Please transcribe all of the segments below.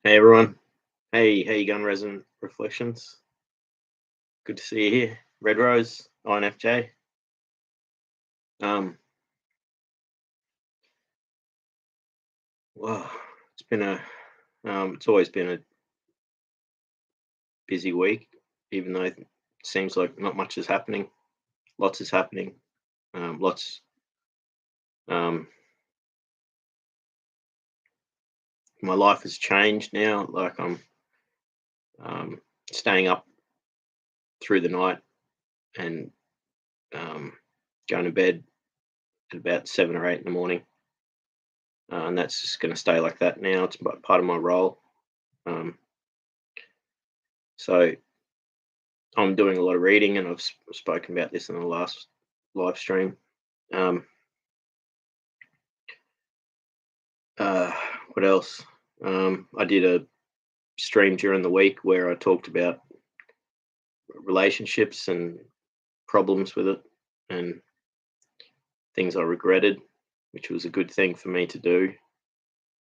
Hey everyone. Hey, how you going, Resident Reflections? Good to see you here. Red Rose, INFJ. Um, well, it's been it's always been a busy week, even though it seems like not much is happening. Lots is happening. Lots. Um, my life has changed now. Like I'm staying up through the night and um, going to bed at about 7 or 8 in the morning, and that's just going to stay like that now. It's part of my role. Um, so I'm doing a lot of reading, and I've spoken about this in the last live stream. Um, uh, what else? I did a stream during the week where I talked about relationships and problems with it and things I regretted, which was a good thing for me to do.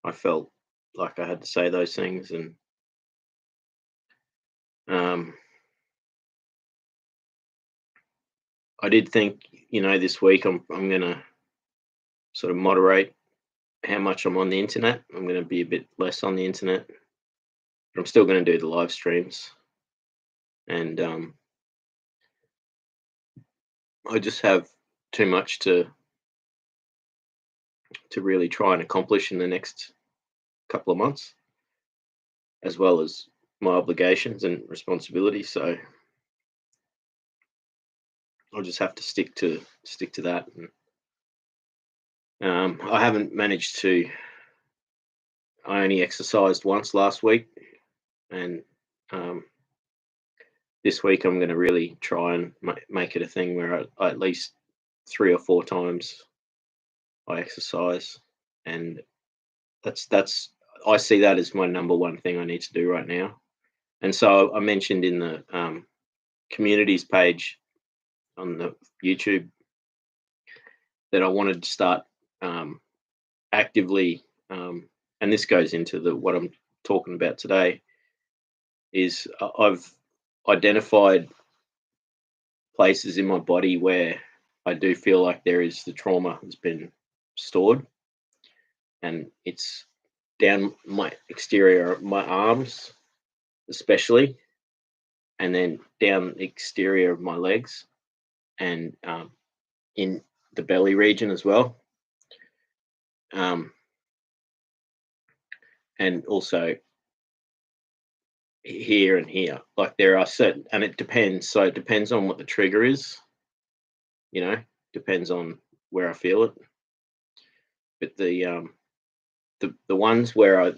I felt like I had to say those things, and um, I did think, this week I'm gonna sort of moderate how much I'm on the internet. I'm gonna be a bit less on the internet, but I'm still going to do the live streams. And I just have too much to really try and accomplish in the next couple of months, as well as my obligations and responsibilities. So I'll just have to stick to that. And I haven't managed to. I only exercised once last week, and um, this week I'm going to really try and make it a thing where I at least 3 or 4 times I exercise, and that's I see that as my number one thing I need to do right now. And so I mentioned in the communities page on the YouTube that I wanted to start um, actively, and this goes into the what I'm talking about today. Is I've identified places in my body where I do feel like there is the trauma has been stored, and it's down my exterior, my arms especially, and then down the exterior of my legs, and in the belly region as well, um, and also here and here. Like there are certain, and it depends. So it depends on what the trigger is. You know, depends on where I feel it. But the ones where I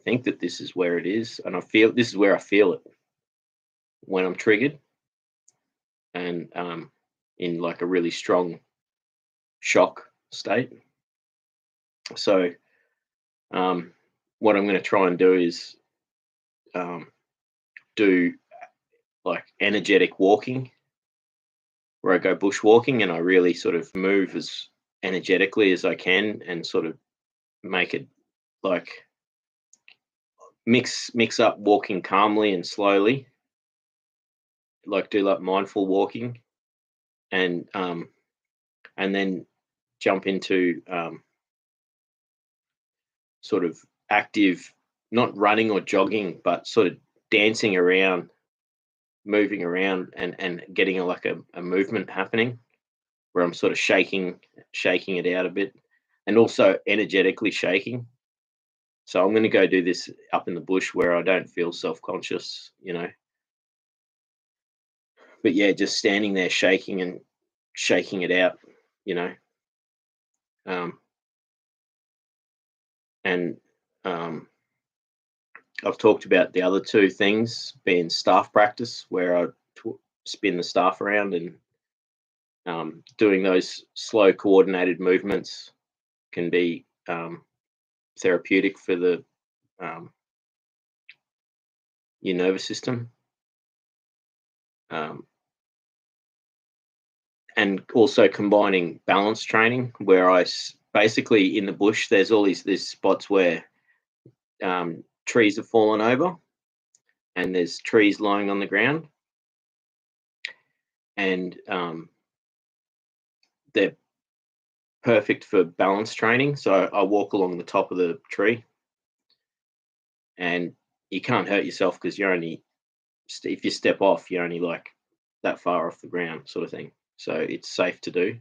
think that this is where it is, and I feel this is where I feel it when I'm triggered, and in like a really strong shock state. So what I'm going to try and do is um, do like energetic walking, where I go bushwalking and I really sort of move as energetically as I can, and sort of make it like mix up walking calmly and slowly, like do like mindful walking, and and then jump into sort of active, not running or jogging, but sort of dancing around, moving around, and getting a movement happening where I'm sort of shaking it out a bit, and also energetically shaking. So I'm going to go do this up in the bush where I don't feel self-conscious. But yeah, just standing there shaking and shaking it out, you know. Um, and I've talked about the other two things being staff practice, where I spin the staff around, and doing those slow coordinated movements can be therapeutic for the um, your nervous system, um, and also combining balance training, where basically in the bush, there's all these spots where trees have fallen over, and there's trees lying on the ground, and they're perfect for balance training. So I walk along the top of the tree, and you can't hurt yourself because you're only, if you step off, you're only like that far off the ground, sort of thing. So it's safe to do.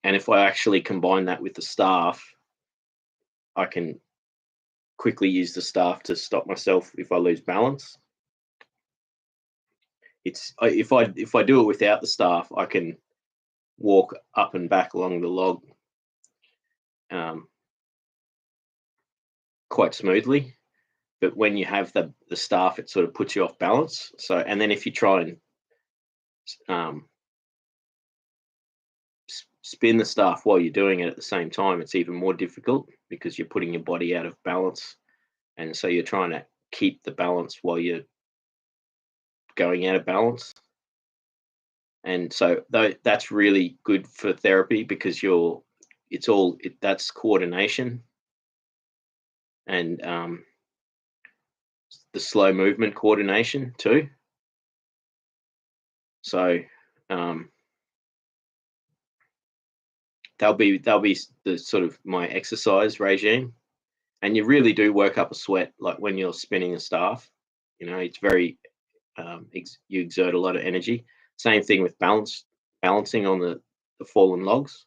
And if I actually combine that with the staff, I can quickly use the staff to stop myself if I lose balance. If I do it without the staff, I can walk up and back along the log quite smoothly. But when you have the staff, it sort of puts you off balance. So, and then if you try and spin the staff while you're doing it at the same time, it's even more difficult because you're putting your body out of balance, and so you're trying to keep the balance while you're going out of balance. And so that's really good for therapy because that's coordination, and the slow movement coordination too. So they'll be the sort of my exercise regime, and you really do work up a sweat like when you're spinning a staff. It's very you exert a lot of energy. Same thing with balancing on the fallen logs.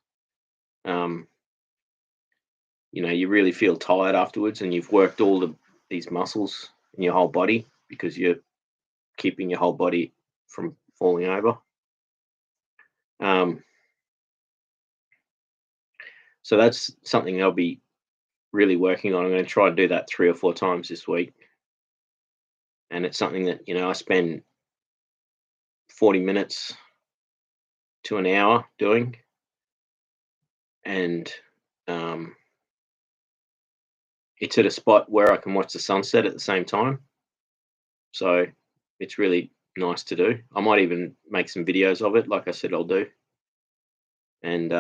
You really feel tired afterwards, and you've worked all these muscles in your whole body because you're keeping your whole body from falling over. So that's something I'll be really working on. I'm going to try and do that 3 or 4 times this week. And it's something that, I spend 40 minutes to an hour doing. And it's at a spot where I can watch the sunset at the same time. So it's really nice to do. I might even make some videos of it, like I said I'll do. And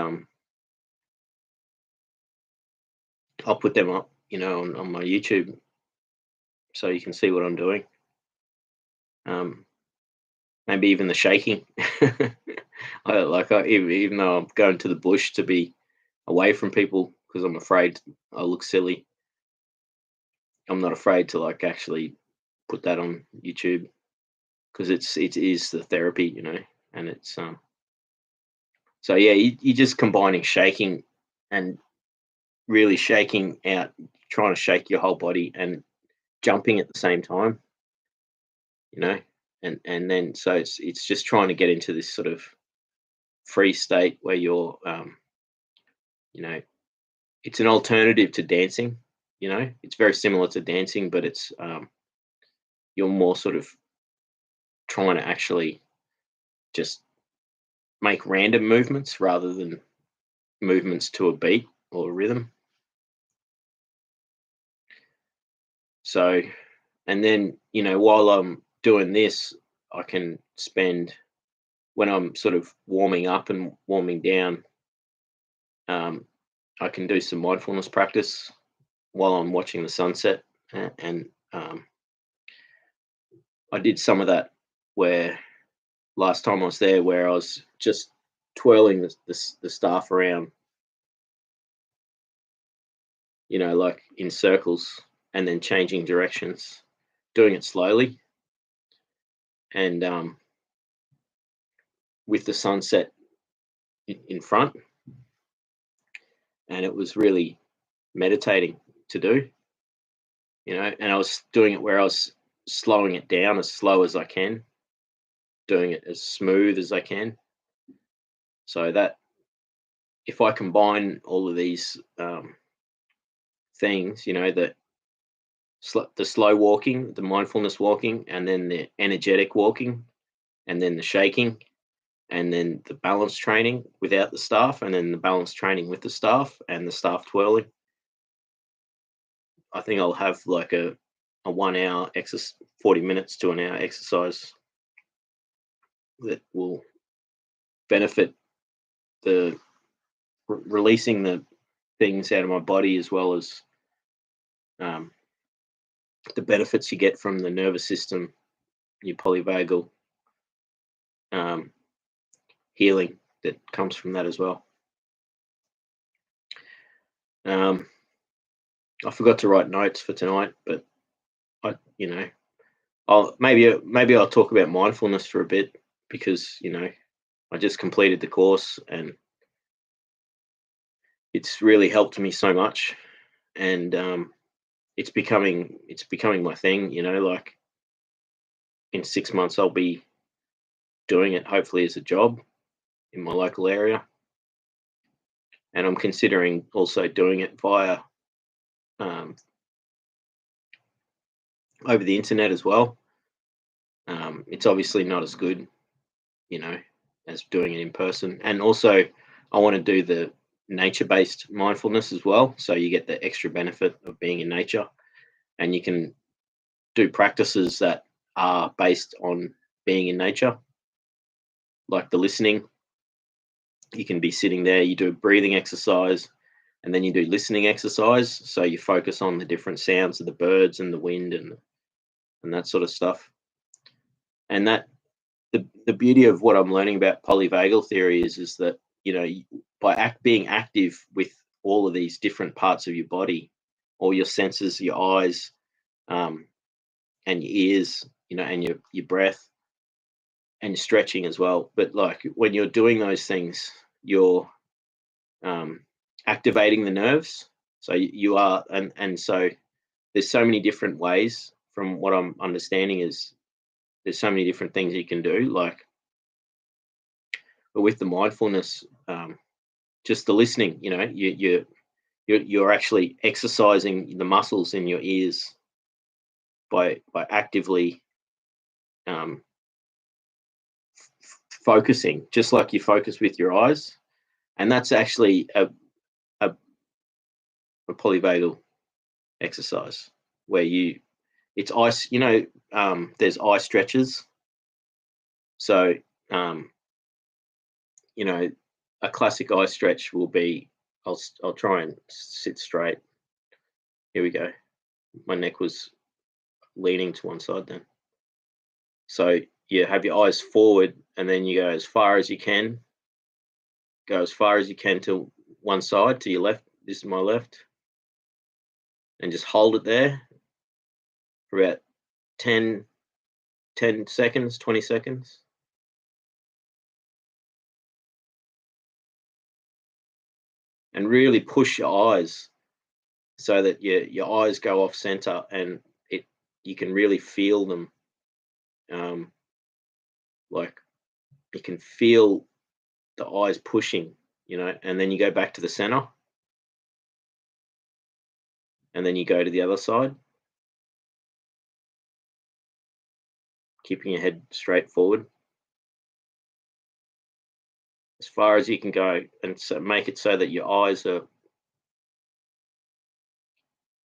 I'll put them up, on my YouTube, so you can see what I'm doing. Maybe even the shaking. Even though I'm going to the bush to be away from people because I'm afraid I look silly, I'm not afraid to actually put that on YouTube because it is the therapy, and it's so yeah, you're just combining shaking and really shaking out, trying to shake your whole body and jumping at the same time, and then so it's just trying to get into this sort of free state where you're it's an alternative to dancing. It's very similar to dancing, but it's you're more sort of trying to actually just make random movements rather than movements to a beat or a rhythm. So, and then while I'm doing this, I can spend, when I'm sort of warming up and warming down, I can do some mindfulness practice while I'm watching the sunset. And I did some of that where last time I was there, where I was just twirling the staff around, like in circles, and then changing directions, doing it slowly, and with the sunset in front. And it was really meditating to do, and I was doing it where I was slowing it down as slow as I can, doing it as smooth as I can, so that if I combine all of these things, the slow walking, the mindfulness walking, and then the energetic walking, and then the shaking, and then the balance training without the staff, and then the balance training with the staff, and the staff twirling, I think I'll have like a 1 hour 40 minutes to an hour exercise that will benefit the releasing the things out of my body, as well as um, the benefits you get from the nervous system, your polyvagal um, healing that comes from that as well. I forgot to write notes for tonight, but I'll maybe I'll talk about mindfulness for a bit, because I just completed the course and it's really helped me so much, and it's becoming my thing. Like in 6 months, I'll be doing it, hopefully as a job in my local area, and I'm considering also doing it via over the internet as well. It's obviously not as good, as doing it in person. And also, I want to do the nature-based mindfulness as well, so you get the extra benefit of being in nature, and you can do practices that are based on being in nature, like the listening. You can be sitting there, you do a breathing exercise, and then you do listening exercise. So you focus on the different sounds of the birds and the wind and that sort of stuff. And that the beauty of what I'm learning about polyvagal theory is that by being active with all of these different parts of your body, all your senses, your eyes, and your ears, and your breath, and stretching as well. But like when you're doing those things, you're activating the nerves. So you are, and so there's so many different ways. From what I'm understanding, is there's so many different things you can do. But with the mindfulness, just the listening, you're actually exercising the muscles in your ears by actively focusing, just like you focus with your eyes. And that's actually a polyvagal exercise where it's ice, there's eye stretches. So a classic eye stretch will be, I'll try and sit straight. Here we go. My neck was leaning to one side then. So you have your eyes forward, and then you go as far as you can. Go as far as you can to one side, to your left. This is my left. And just hold it there for about 10 seconds, 20 seconds. And really push your eyes so that your eyes go off center, and you can really feel them. Like you can feel the eyes pushing, and then you go back to the center, and then you go to the other side, keeping your head straight forward as far as you can go, and so make it so that your eyes are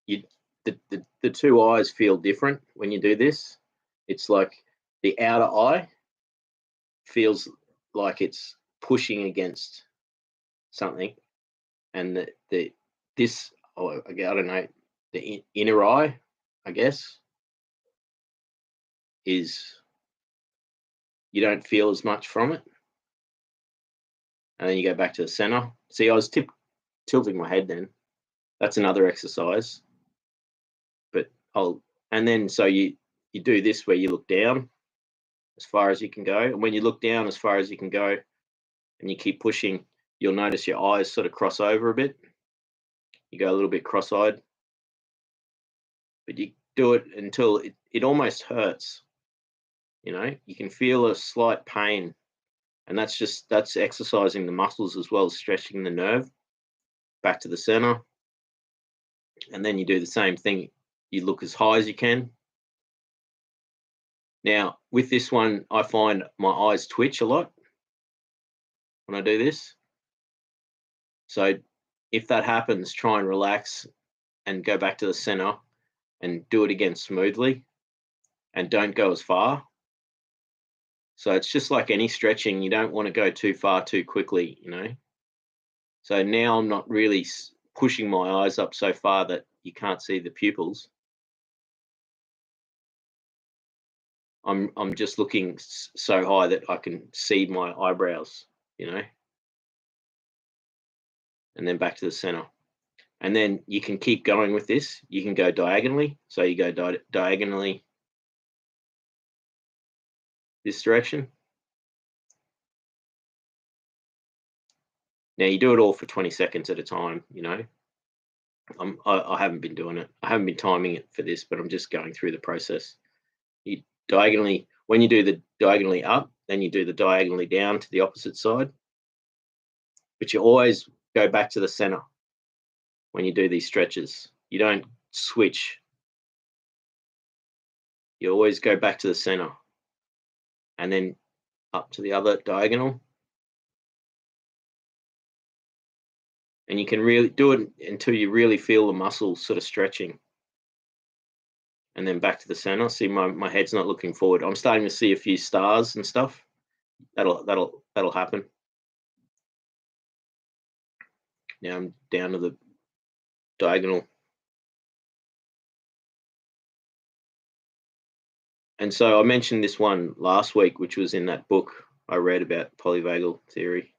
the two eyes feel different when you do this. It's like the outer eye feels like it's pushing against something, and this, I don't know, the inner eye, I guess, is you don't feel as much from it, and then you go back to the center. See, I was tilting my head then. That's another exercise. But and then so you do this where you look down as far as you can go, and when you look down as far as you can go and you keep pushing, you'll notice your eyes sort of cross over a bit. You go a little bit cross-eyed, but you do it until it almost hurts. You can feel a slight pain, and that's exercising the muscles as well as stretching the nerve. Back to the center, and then you do the same thing. You look as high as you can. Now, with this one, I find my eyes twitch a lot when I do this. So if that happens, try and relax and go back to the center and do it again smoothly, and don't go as far. So it's just like any stretching. You don't want to go too far too quickly, So now I'm not really pushing my eyes up so far that you can't see the pupils. I'm just looking so high that I can see my eyebrows, and then back to the center. And then you can keep going with this. You can go diagonally. So you go diagonally this direction. Now you do it all for 20 seconds at a time, I haven't been doing it. I haven't been timing it for this, but I'm just going through the process. You diagonally, when you do the diagonally up, then you do the diagonally down to the opposite side. But you always go back to the center when you do these stretches. You don't switch. You always go back to the center and then up to the other diagonal. And you can really do it until you really feel the muscles sort of stretching. And then back to the center. See, my head's not looking forward. I'm starting to see a few stars and stuff. That'll happen. Now I'm down to the diagonal. And so I mentioned this one last week, which was in that book I read about polyvagal theory.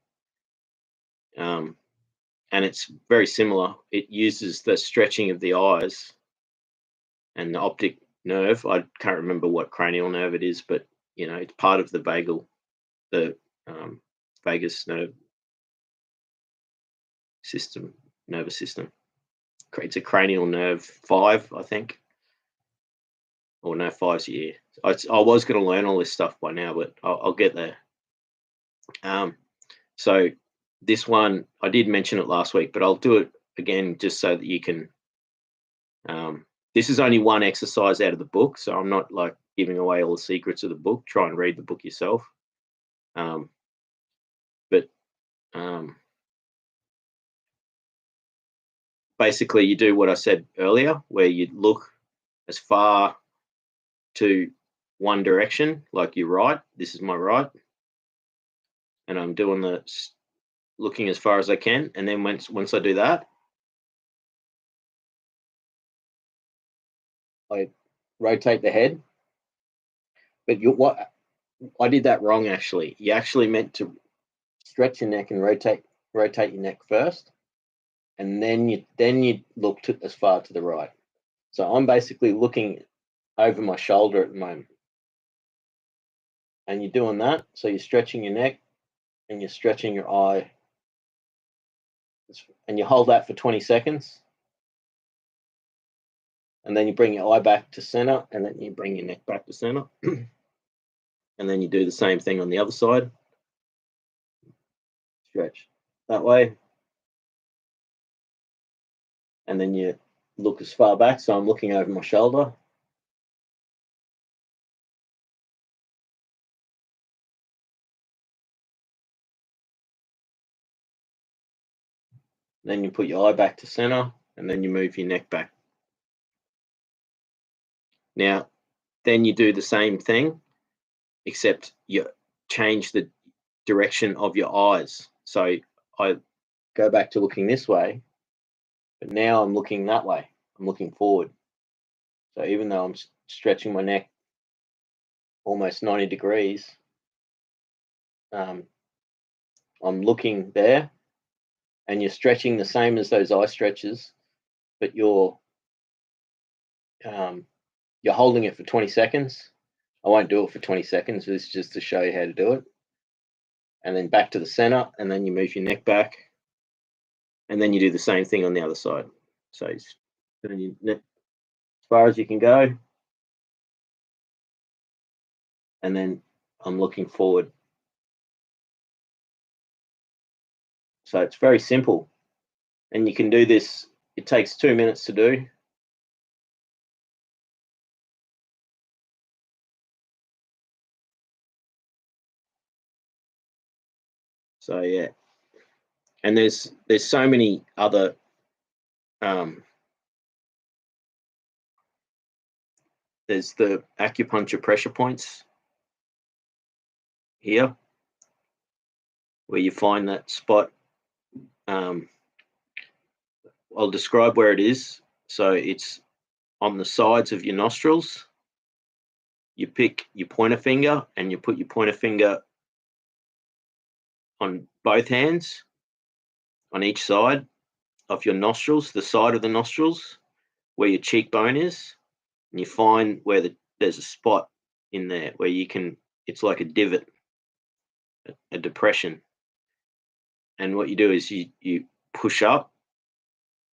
And it's very similar. It uses the stretching of the eyes and the optic nerve. I can't remember what cranial nerve it is, but it's part of the vagus nerve system, nervous system. It's a cranial nerve 5, I think. Or no, 5's a year. I was going to learn all this stuff by now, but I'll get there. So this one, I did mention it last week, but I'll do it again just so that you can. This is only one exercise out of the book, so I'm not like giving away all the secrets of the book. Try and read the book yourself. Basically, you do what I said earlier, where you look as far to one direction, like your right. This is my right, and I'm doing looking as far as I can. And then once I do that, I rotate the head. But I did that wrong actually. You actually meant to stretch your neck and rotate your neck first, and then you look as far to the right. So I'm basically looking over my shoulder at the moment. And you're doing that. So you're stretching your neck and you're stretching your eye. And you hold that for 20 seconds. And then you bring your eye back to center, and then you bring your neck back to center. And then you do the same thing on the other side. Stretch that way. And then you look as far back. So I'm looking over my shoulder. Then you put your eye back to center, and then you move your neck back. Now, then you do the same thing, except you change the direction of your eyes. So I go back to looking this way, but now I'm looking that way. I'm looking forward. So even though I'm stretching my neck almost 90 degrees, I'm looking there, and you're stretching the same as those eye stretches, but you're holding it for 20 seconds. I won't do it for 20 seconds. This is just to show you how to do it. And then back to the center, and then you move your neck back, and then you do the same thing on the other side. So turn your neck as far as you can go, and then I'm looking forward. So it's very simple, and you can do this. It takes 2 minutes to do. So yeah, and there's so many other there's the acupuncture pressure points here, where you find that spot I'll describe where it is. So it's on the sides of your nostrils. You pick your pointer finger and you put your pointer finger on both hands on each side of your nostrils, the side of the nostrils where your cheekbone is, and you find where there's a spot in there where you can, it's like a divot, a depression. And what you do is you push up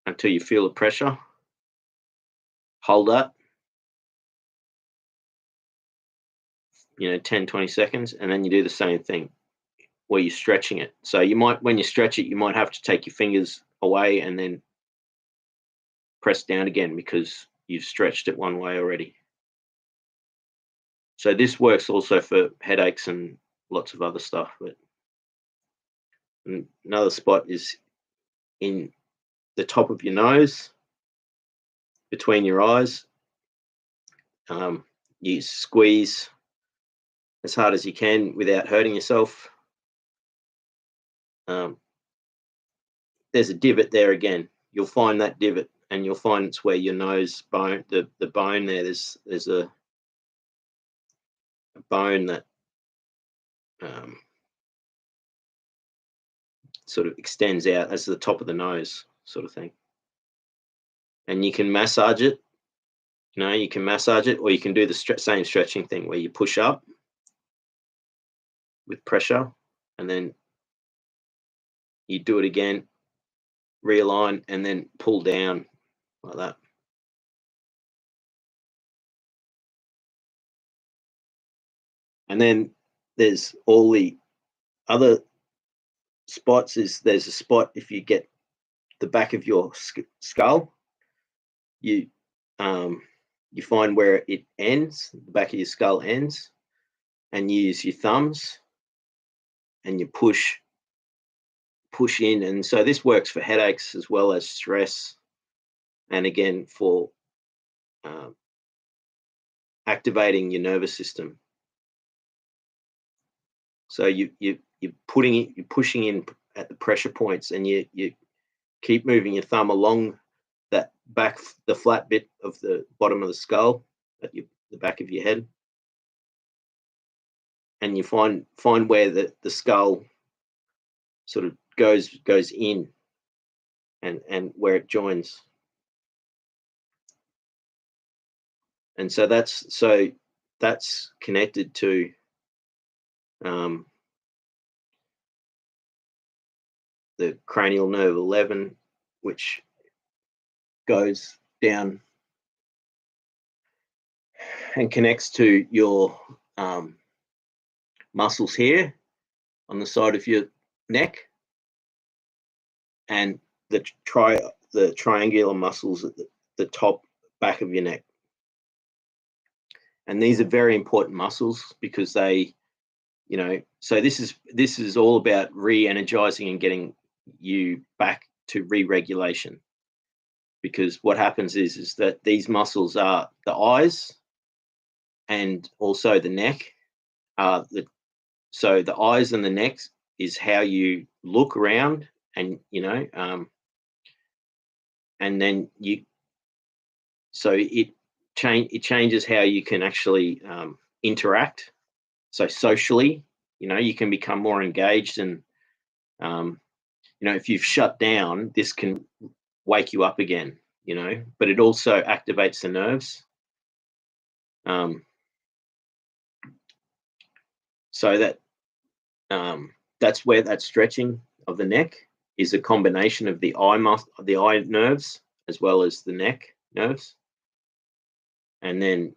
until you feel the pressure, hold that, 10, 20 seconds, and then you do the same thing where you're stretching it. So you might, when you stretch it, you might have to take your fingers away and then press down again because you've stretched it one way already. So this works also for headaches and lots of other stuff. But another spot is in the top of your nose, between your eyes. You squeeze as hard as you can without hurting yourself. There's a divot there again. You'll find that divot, and you'll find it's where your nose bone, the bone there. There's a bone that sort of extends out as the top of the nose, sort of thing. And you can massage it. You can massage it, or you can do the same stretching thing where you push up with pressure, and then you do it again, realign, and then pull down like that. And then there's all the other spots. There's a spot if you get the back of your skull, you find where it ends, the back of your skull ends, and you use your thumbs and you push in. And so this works for headaches as well as stress, and again for activating your nervous system. So you're pushing in at the pressure points, and you keep moving your thumb along that back, the flat bit of the bottom of the skull at the back of your head, and you find where the skull sort of goes in, and where it joins. And so that's connected to the cranial nerve 11, which goes down and connects to your muscles here on the side of your neck, and the triangular muscles at the top back of your neck. And these are very important muscles because they, so this is all about re-energizing and getting you back to re-regulation. Because what happens is that these muscles are the eyes and also the neck. So the eyes and the neck is how you look around, and and then so it changes how you can actually interact. So socially, you can become more engaged, and if you've shut down, this can wake you up again. But it also activates the nerves. So that's where that stretching of the neck is a combination of the eye nerves as well as the neck nerves, and then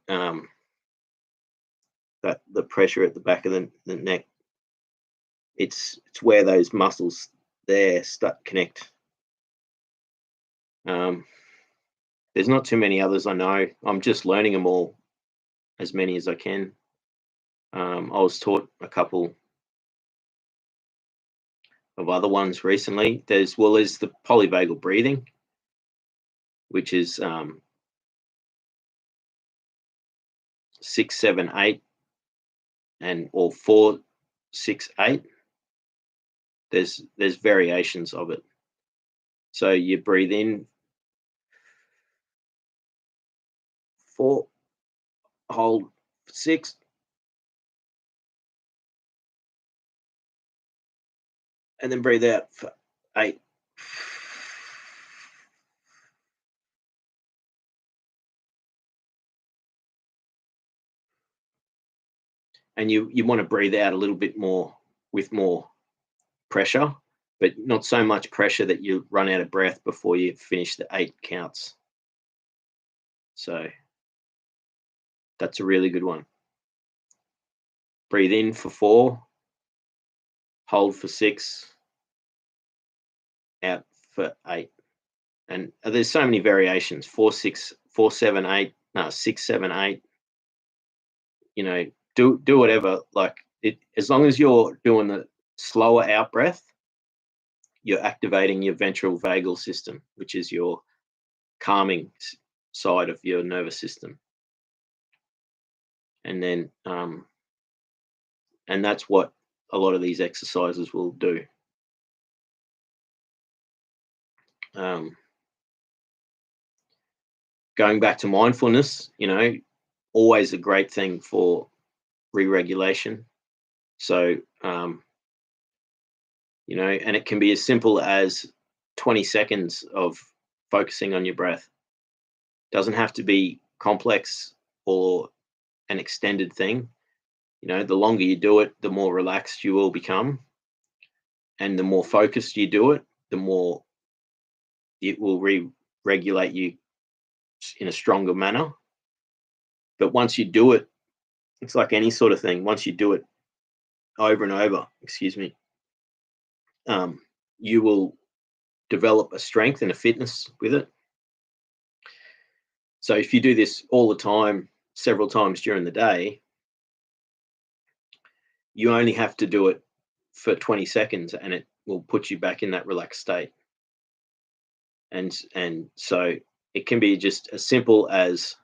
that the pressure at the back of the neck. It's where those muscles there connect. There's not too many others I know. I'm just learning them all, as many as I can. I was taught a couple of other ones recently. There's the polyvagal breathing, which is 6, 7, 8, or 4, 6, 8. There's variations of it. So you breathe in 4, hold 6, and then breathe out for 8. And you want to breathe out a little bit more with more pressure, but not so much pressure that you run out of breath before you finish the 8 counts. So that's a really good one. Breathe in for 4, hold for 6, out for 8. And there's so many variations: 4, 6, 4, 7, 8, no, 6, 7, 8. You know, do whatever. Like it, as long as you're doing the slower out breath, you're activating your ventral vagal system, which is your calming side of your nervous system. And then, and that's what a lot of these exercises will do. Um, Going back to mindfulness, always a great thing for re-regulation. So, and it can be as simple as 20 seconds of focusing on your breath. Doesn't have to be complex or an extended thing. The longer you do it, the more relaxed you will become. And the more focused you do it, the more it will re-regulate you in a stronger manner. But once you do it, it's like any sort of thing. Once you do it over and over, you will develop a strength and a fitness with it. So if you do this all the time, several times during the day, you only have to do it for 20 seconds and it will put you back in that relaxed state. And so it can be just as simple as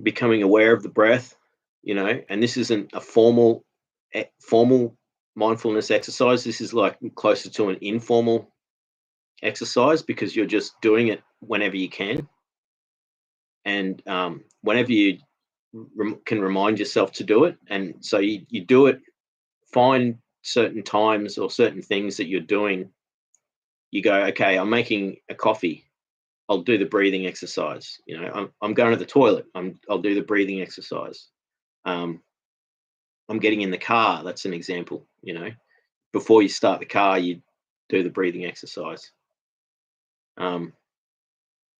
becoming aware of the breath, and this isn't a formal mindfulness exercise. This is like closer to an informal exercise because you're just doing it whenever you can. And whenever you can remind yourself to do it. And so you do it, find certain times or certain things that you're doing. You go, okay, I'm making a coffee. I'll do the breathing exercise. I'm going to the toilet. I'll do the breathing exercise. I'm getting in the car. That's an example. Before you start the car, you do the breathing exercise.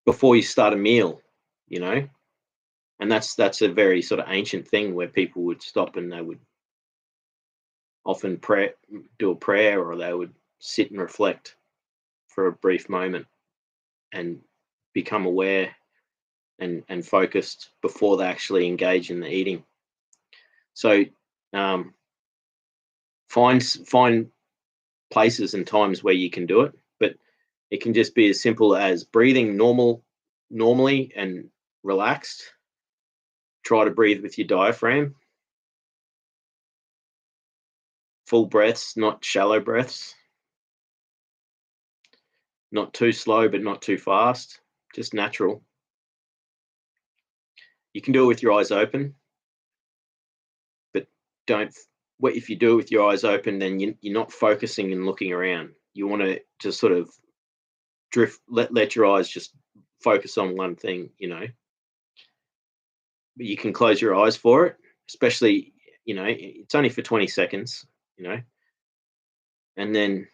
Before you start a meal, and that's a very sort of ancient thing where people would stop and they would often do a prayer, or they would sit and reflect for a brief moment and become aware and focused before they actually engage in the eating. So find places and times where you can do it, but it can just be as simple as breathing normally and relaxed. Try to breathe with your diaphragm. Full breaths, not shallow breaths. Not too slow, but not too fast. Just natural. You can do it with your eyes open, but if you do it with your eyes open, then you're not focusing and looking around. You want to just sort of drift, let your eyes just focus on one thing, But you can close your eyes for it, especially, it's only for 20 seconds, and then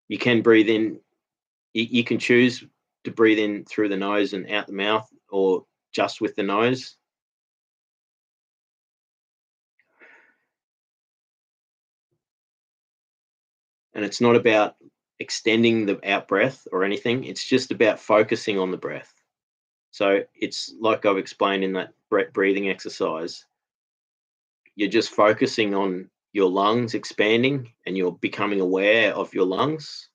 you can breathe in. You can choose to breathe in through the nose and out the mouth, or just with the nose. And it's not about extending the out breath or anything. It's just about focusing on the breath. So it's like I've explained in that breathing exercise. You're just focusing on your lungs expanding, and you're becoming aware of your lungs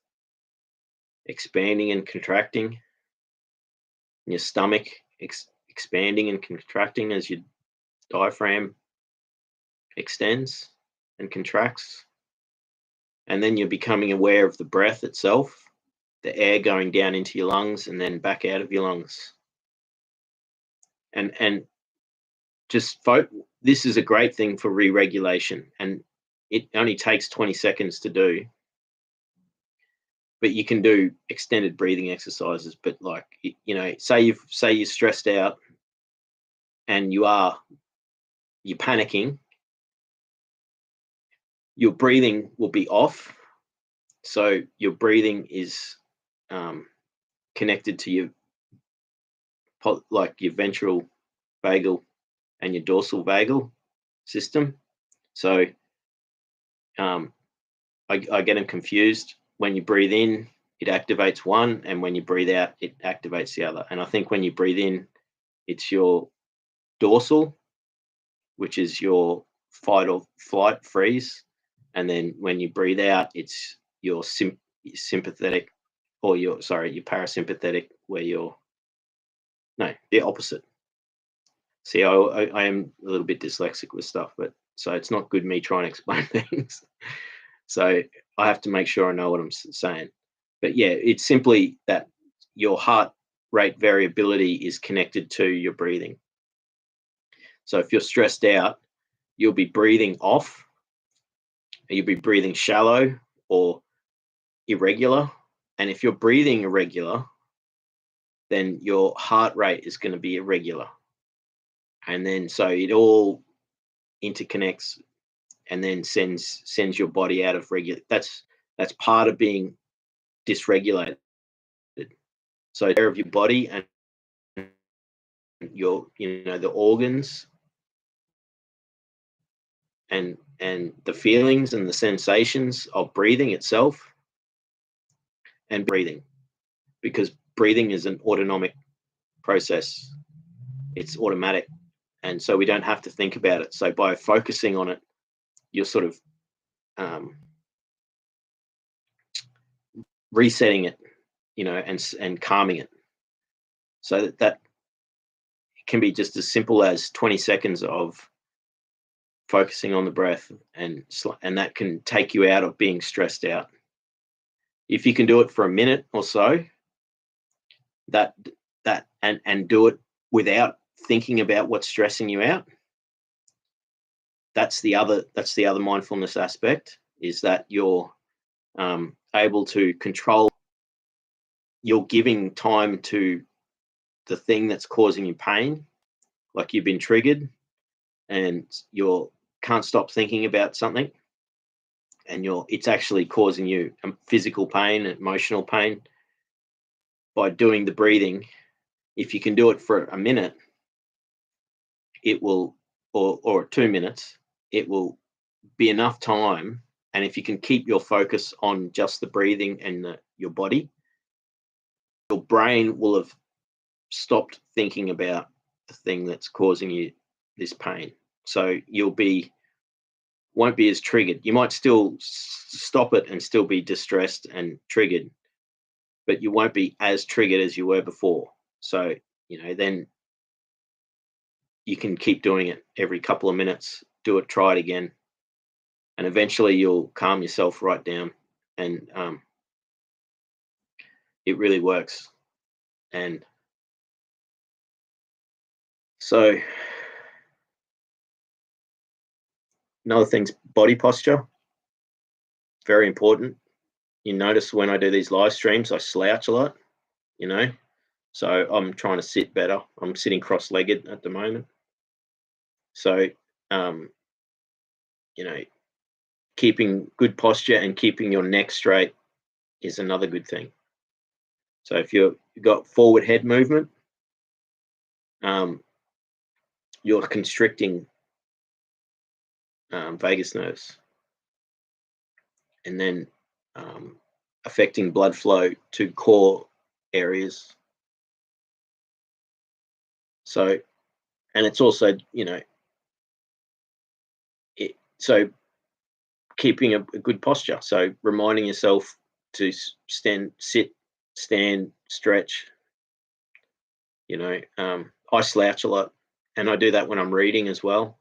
expanding and contracting, and your stomach expanding and contracting as your diaphragm extends and contracts. and then you're becoming aware of the breath itself, the air going down into your lungs and then back out of your lungs. And just this is a great thing for re-regulation, and it only takes 20 seconds to do. But you can do extended breathing exercises. But like, say you're stressed out and you're panicking, your breathing will be off. So your breathing is connected to your ventral vagal and your dorsal vagal system. So I get them confused. When you breathe in, it activates one, and when you breathe out, it activates the other. And I think when you breathe in, it's your dorsal, which is your fight or flight freeze, and then when you breathe out, it's your sympathetic, or your parasympathetic, where the opposite. See, I am a little bit dyslexic with stuff, but so it's not good me trying to explain things. So I have to make sure I know what I'm saying. But yeah, it's simply that your heart rate variability is connected to your breathing. So if you're stressed out, you'll be breathing off, you'll be breathing shallow or irregular. And if you're breathing irregular, then your heart rate is going to be irregular. And then so it all interconnects and then sends your body out of regular. That's part of being dysregulated. So care of your body and your the organs and the feelings and the sensations of breathing itself, and breathing, because breathing is an autonomic process. It's automatic, and so we don't have to think about it. So by focusing on it, you're sort of resetting it, and calming it. So that can be just as simple as 20 seconds of focusing on the breath, and that can take you out of being stressed out. If you can do it for a minute or so, and do it without thinking about what's stressing you out, that's the other mindfulness aspect, is that you're able to control. You're giving time to the thing that's causing you pain, like you've been triggered and you can't stop thinking about something, and it's actually causing you physical pain, emotional pain. By doing the breathing, if you can do it for a minute, it will, or 2 minutes, it will be enough time. And if you can keep your focus on just the breathing and your body, your brain will have stopped thinking about the thing that's causing you this pain. So won't be as triggered. You might still stop it and still be distressed and triggered, but you won't be as triggered as you were before. So, then you can keep doing it every couple of minutes. Try it again. And eventually you'll calm yourself right down. And it really works. And so another thing's body posture. Very important. You notice when I do these live streams, I slouch a lot, so I'm trying to sit better. I'm sitting cross-legged at the moment. So, keeping good posture and keeping your neck straight is another good thing. So if you've got forward head movement, you're constricting vagus nerves, and then affecting blood flow to core areas. So, and it's also, so keeping a good posture. So reminding yourself to sit, stand, stretch. I slouch a lot, and I do that when I'm reading as well.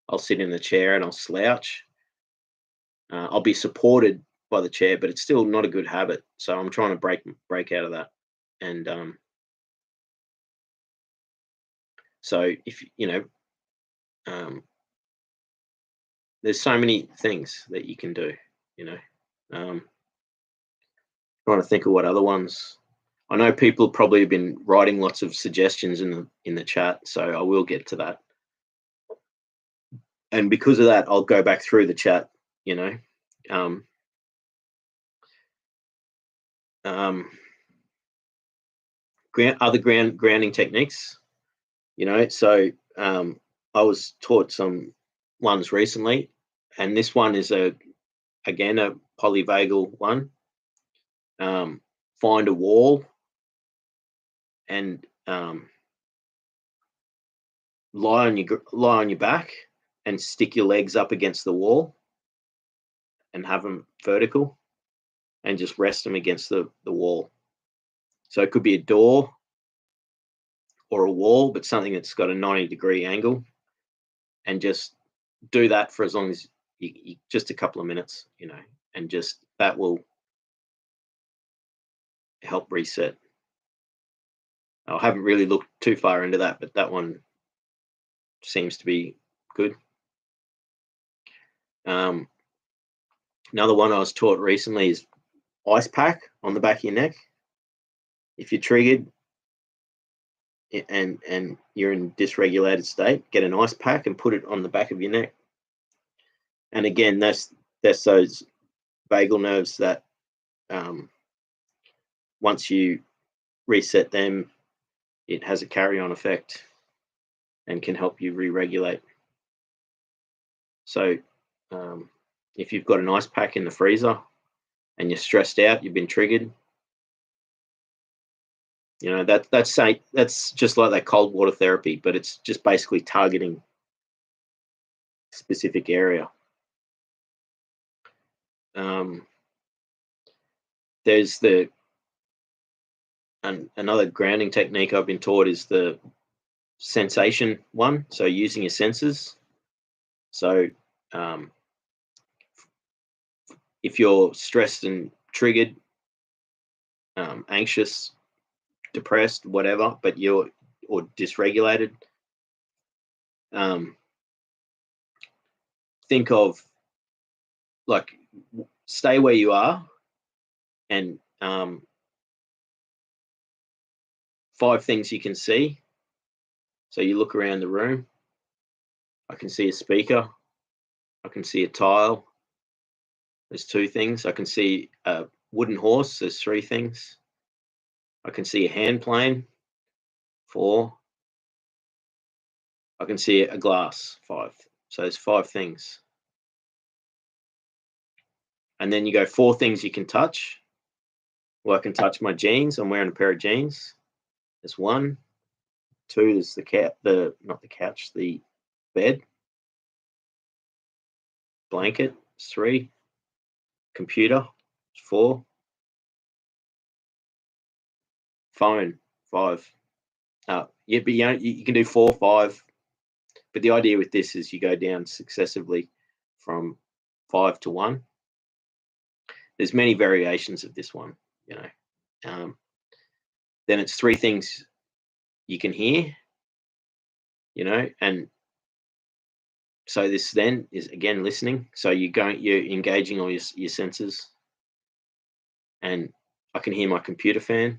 I'll sit in the chair and I'll slouch. I'll be supported by the chair, but it's still not a good habit. So I'm trying to break out of that. And so if um, there's so many things that you can do. Trying to think of what other ones. I know people probably have been writing lots of suggestions in the chat, so I will get to that. And because of that, I'll go back through the chat. Other grounding techniques. So I was taught some ones recently, and this one is again a polyvagal one. Find a wall and lie on your back and stick your legs up against the wall and have them vertical and just rest them against the wall. So it could be a door or a wall, but something that's got a 90-degree angle, and just do that for as long as you just a couple of minutes, and just that will help reset. I haven't really looked too far into that, but that one seems to be good. Another one I was taught recently is ice pack on the back of your neck. If you're triggered and you're in dysregulated state, get an ice pack and put it on the back of your neck. And again, that's those vagal nerves that once you reset them, it has a carry-on effect and can help you re-regulate. So if you've got an ice pack in the freezer and you're stressed out, you've been triggered, that's just like that cold water therapy, but it's just basically targeting a specific area. There's another grounding technique I've been taught is the sensation one. So using your senses. So if you're stressed and triggered, anxious, depressed, whatever, but or dysregulated, think of stay where you are and 5 things you can see. So you look around the room. I can see a speaker. I can see a tile. There's 2 things. I can see a wooden horse. There's 3 things. I can see a hand plane. 4. I can see a glass. 5. So there's 5 things. And then you go 4 things you can touch. Well, I can touch my jeans. I'm wearing a pair of jeans. There's 1. 2, there's not the couch, the bed. Blanket, 3. Computer, 4. Phone, 5. Yeah, but you can do 4, 5. But the idea with this is you go down successively from 5 to 1. There's many variations of this one, Then it's 3 things you can hear, and so this then is again listening. So you're engaging all your senses, and I can hear my computer fan.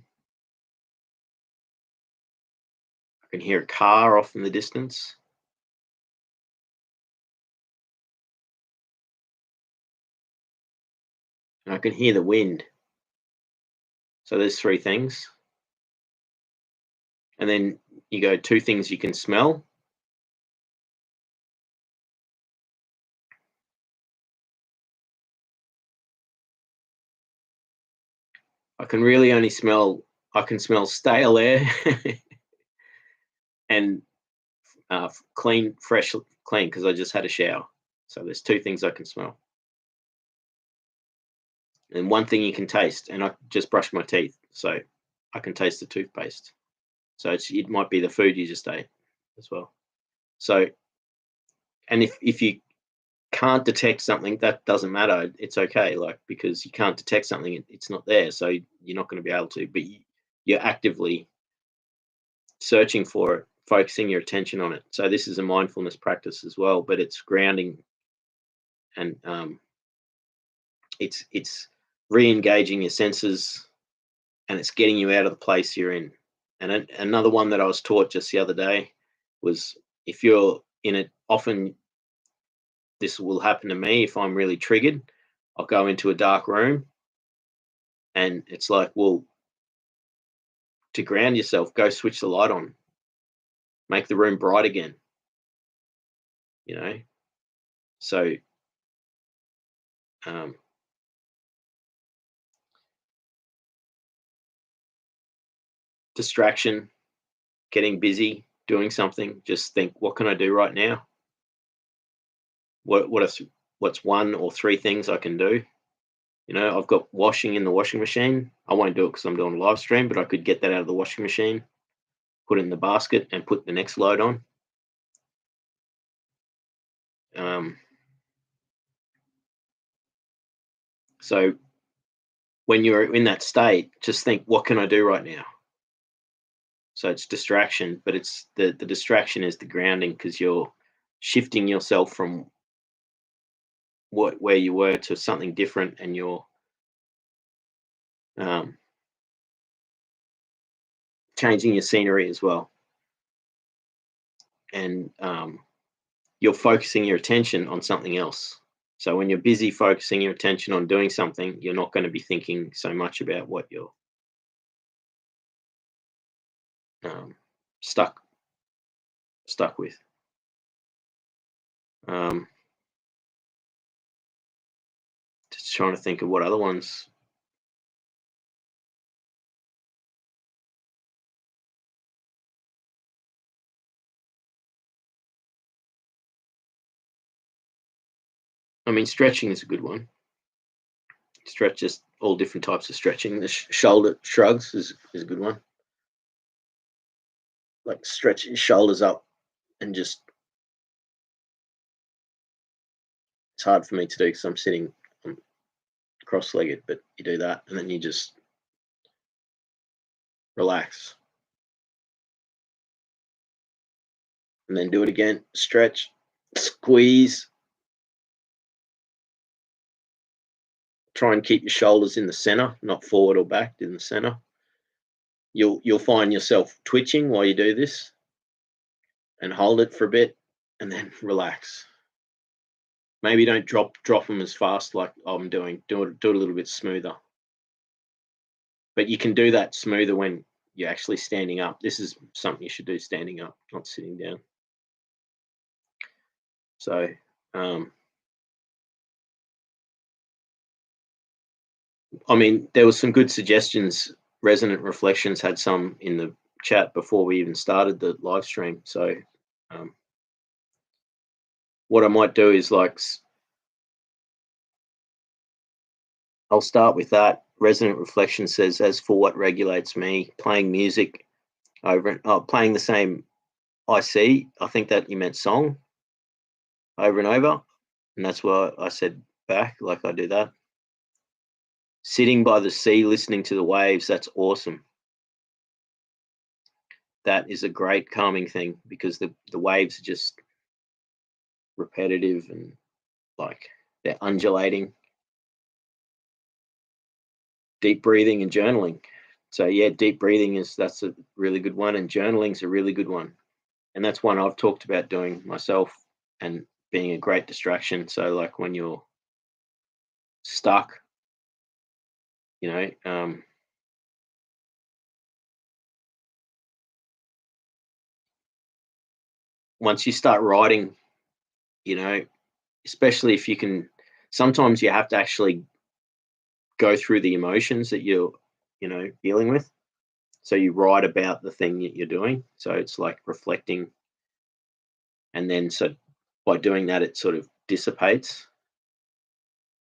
I can hear a car off in the distance. And I can hear the wind. So there's 3 things. And then you go 2 things you can smell. I can really only smell stale air and fresh clean, because I just had a shower. So there's 2 things I can smell. And 1 thing you can taste, and I just brushed my teeth, so I can taste the toothpaste. So it might be the food you just ate as well. So, and if you can't detect something, that doesn't matter. It's okay, like, because you can't detect something, it's not there, so you're not going to be able to. But you're actively searching for it, focusing your attention on it. So this is a mindfulness practice as well, but it's grounding, and it's re-engaging your senses, and it's getting you out of the place you're in. And another one that I was taught just the other day was, if you're in it, often this will happen to me if I'm really triggered. I'll go into a dark room, and it's like, well, to ground yourself, go switch the light on, make the room bright again, you know? So, um, distraction, getting busy, doing something, just think, what can I do right now? What's one or three things I can do? I've got washing in the washing machine. I won't do it because I'm doing a live stream, but I could get that out of the washing machine, put it in the basket, and put the next load on. So when you're in that state, just think, what can I do right now? So it's distraction, but it's the distraction is the grounding, because you're shifting yourself from where you were to something different, and you're um, changing your scenery as well, and you're focusing your attention on something else. So when you're busy focusing your attention on doing something, you're not going to be thinking so much about what you're um, stuck with. Um, just trying to think of what other ones. I mean, stretching is a good one. Stretches, all different types of stretching. The shoulder shrugs is a good one. Like, stretch your shoulders up, and just, it's hard for me to do because I'm sitting cross-legged, but you do that, and then you just relax, and then do it again. Stretch, squeeze. Try and keep your shoulders in the center, not forward or back, in the center. You'll find yourself twitching while you do this, and hold it for a bit, and then relax. Maybe don't drop them as fast like I'm doing. Do it a little bit smoother. But you can do that smoother when you're actually standing up. This is something you should do standing up, not sitting down. So, I mean, there was some good suggestions. Resonant Reflections had some in the chat before we even started the live stream. So, what I might do is, like, I'll start with that. Resonant Reflection says, as for what regulates me, playing music playing the same I think that you meant song over and over. And that's what I said back, like, I do that. Sitting by the sea, listening to the waves, that's awesome. That is a great calming thing, because the waves are just repetitive, and, like, they're undulating. Deep breathing and journaling. So yeah, deep breathing that's a really good one, and journaling's a really good one. And that's one I've talked about doing myself, and being a great distraction. So, like, when you're stuck, you know, once you start writing, especially if you can, sometimes you have to actually go through the emotions that you're, dealing with. So you write about the thing that you're doing. So it's like reflecting. And then, so by doing that, it sort of dissipates.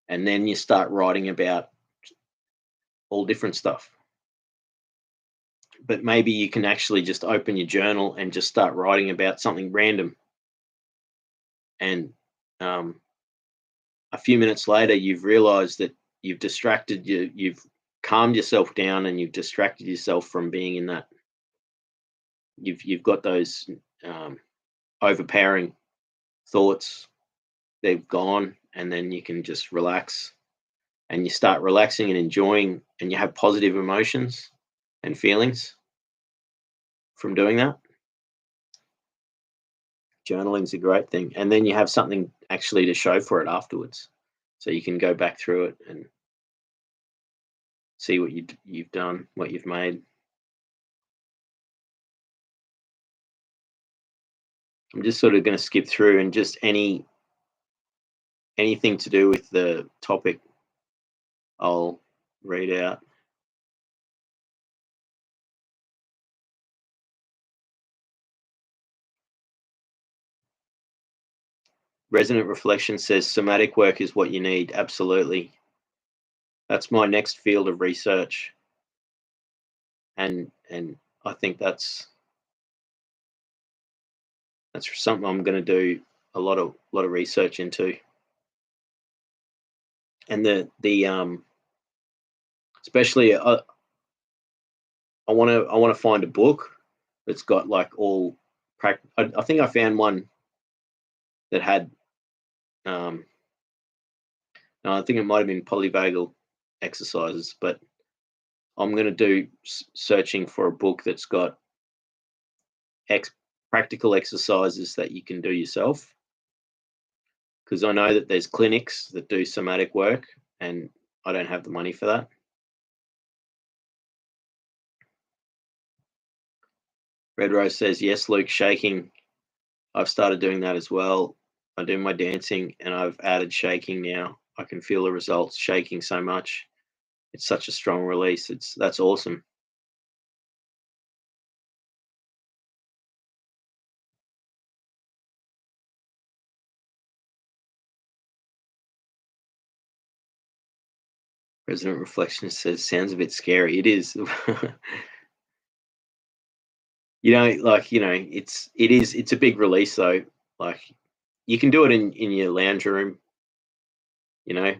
And then you start writing about all different stuff. But maybe you can actually just open your journal and just start writing about something random. And a few minutes later, you've realized that you've calmed yourself down, and you've distracted yourself from being in that. You've got those um, overpowering thoughts. They've gone, and then you can just relax, and you start relaxing and enjoying, and you have positive emotions and feelings from doing that. Journaling's a great thing, and then you have something actually to show for it afterwards, so you can go back through it and see what you've done, what you've made. I'm just sort of going to skip through, and just anything to do with the topic, I'll read out. Resonant Reflection says somatic work is what you need. Absolutely. That's my next field of research. And I think that's something I'm going to do a lot of research into. And the especially I want to find a book that's got like all I think I found one that had no, I think it might have been polyvagal exercises, but I'm going to do searching for a book that's got practical exercises that you can do yourself, because I know that there's clinics that do somatic work, and I don't have the money for that. Red Rose says, yes, Luke, shaking. I've started doing that as well. I do my dancing, and I've added shaking now. I can feel the results shaking so much. It's such a strong release. That's awesome. Resonant Reflection says, sounds a bit scary. It is. It's a big release though. Like, you can do it in your lounge room, you know,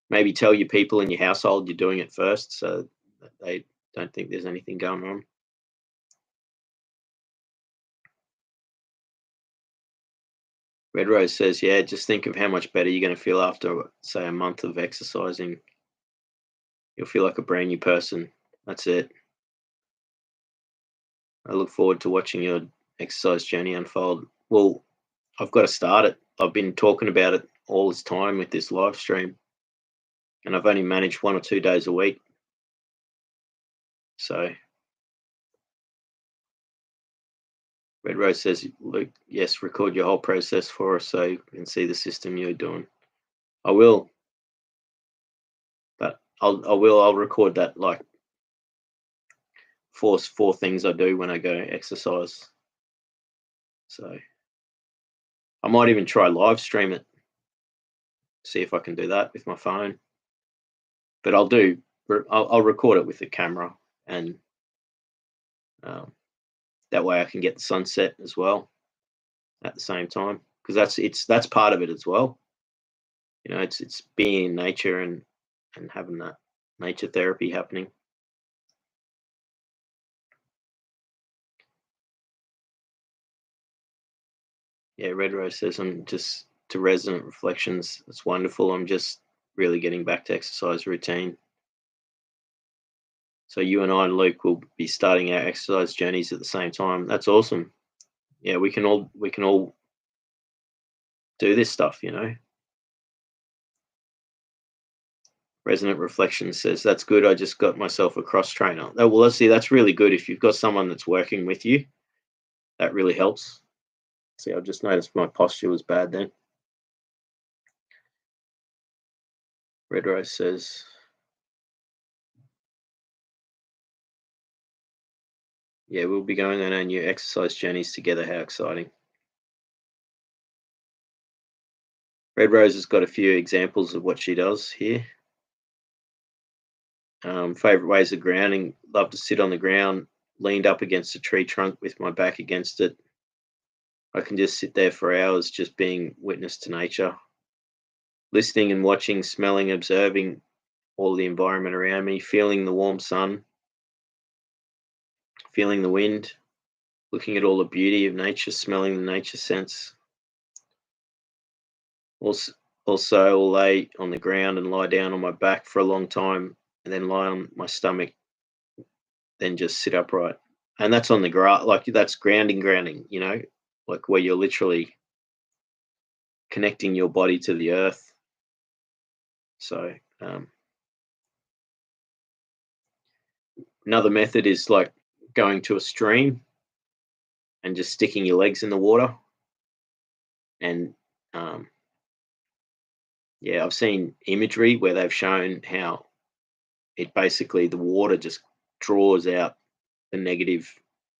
maybe tell your people in your household you're doing it first, so that they don't think there's anything going on. Red Rose says, yeah, just think of how much better you're going to feel after, say, a month of exercising. You'll feel like a brand new person. That's it. I look forward to watching your exercise journey unfold. Well, I've got to start it. I've been talking about it all this time with this live stream, and I've only managed 1 or 2 days a week. So Red Rose says, Luke, yes, record your whole process for us so you can see the system you're doing. I will, but I'll record that, like four things I do when I go exercise. So I might even try live stream it, see if I can do that with my phone. But I'll record it with the camera, and that way I can get the sunset as well at the same time, because that's part of it as well. You know, it's being in nature and having that nature therapy happening. Yeah, Red Rose says, I'm just to Resonant Reflections. It's wonderful. I'm just really getting back to exercise routine. So you and I, Luke, will be starting our exercise journeys at the same time. That's awesome. Yeah, we can all do this stuff, you know. Resonant Reflection says, that's good. I just got myself a cross trainer. Oh, well, let's see. That's really good. If you've got someone that's working with you, that really helps. See, I've just noticed my posture was bad then. Red Rose says, yeah, we'll be going on our new exercise journeys together. How exciting. Red Rose has got a few examples of what she does here. Favorite ways of grounding, love to sit on the ground, leaned up against a tree trunk with my back against it. I can just sit there for hours, just being witness to nature. listening and watching, smelling, observing all the environment around me, feeling the warm sun, feeling the wind, looking at all the beauty of nature, smelling the nature scents. Also, also, I'll lay on the ground and lie down on my back for a long time, and then lie on my stomach, then just sit upright. And that's on the grass, like that's grounding, like where you're literally connecting your body to the earth. So, another method is like going to a stream and just sticking your legs in the water. And yeah, I've seen imagery where they've shown how it basically the water just draws out the negative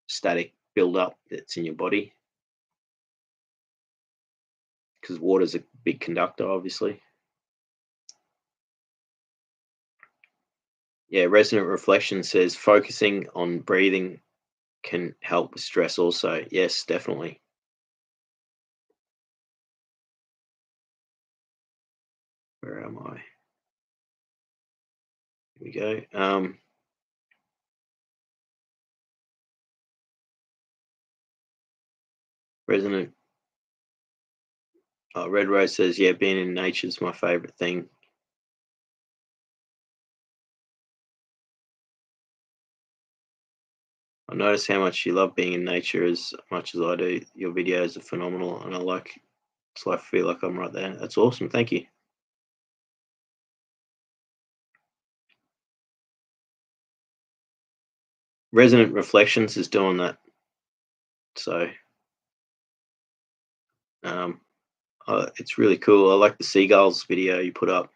static buildup that's in your body, because water's a big conductor, obviously. Yeah, resonant reflection says focusing on breathing can help with stress also. Yes, definitely. Where am I? Here we go. Resonant. Red Rose says, yeah, being in nature is my favorite thing. I notice how much you love being in nature as much as I do. Your videos are phenomenal, and I feel like I'm right there. That's awesome. Thank you. Resonant Reflections is doing that. So um, it's really cool. I like the seagulls video you put up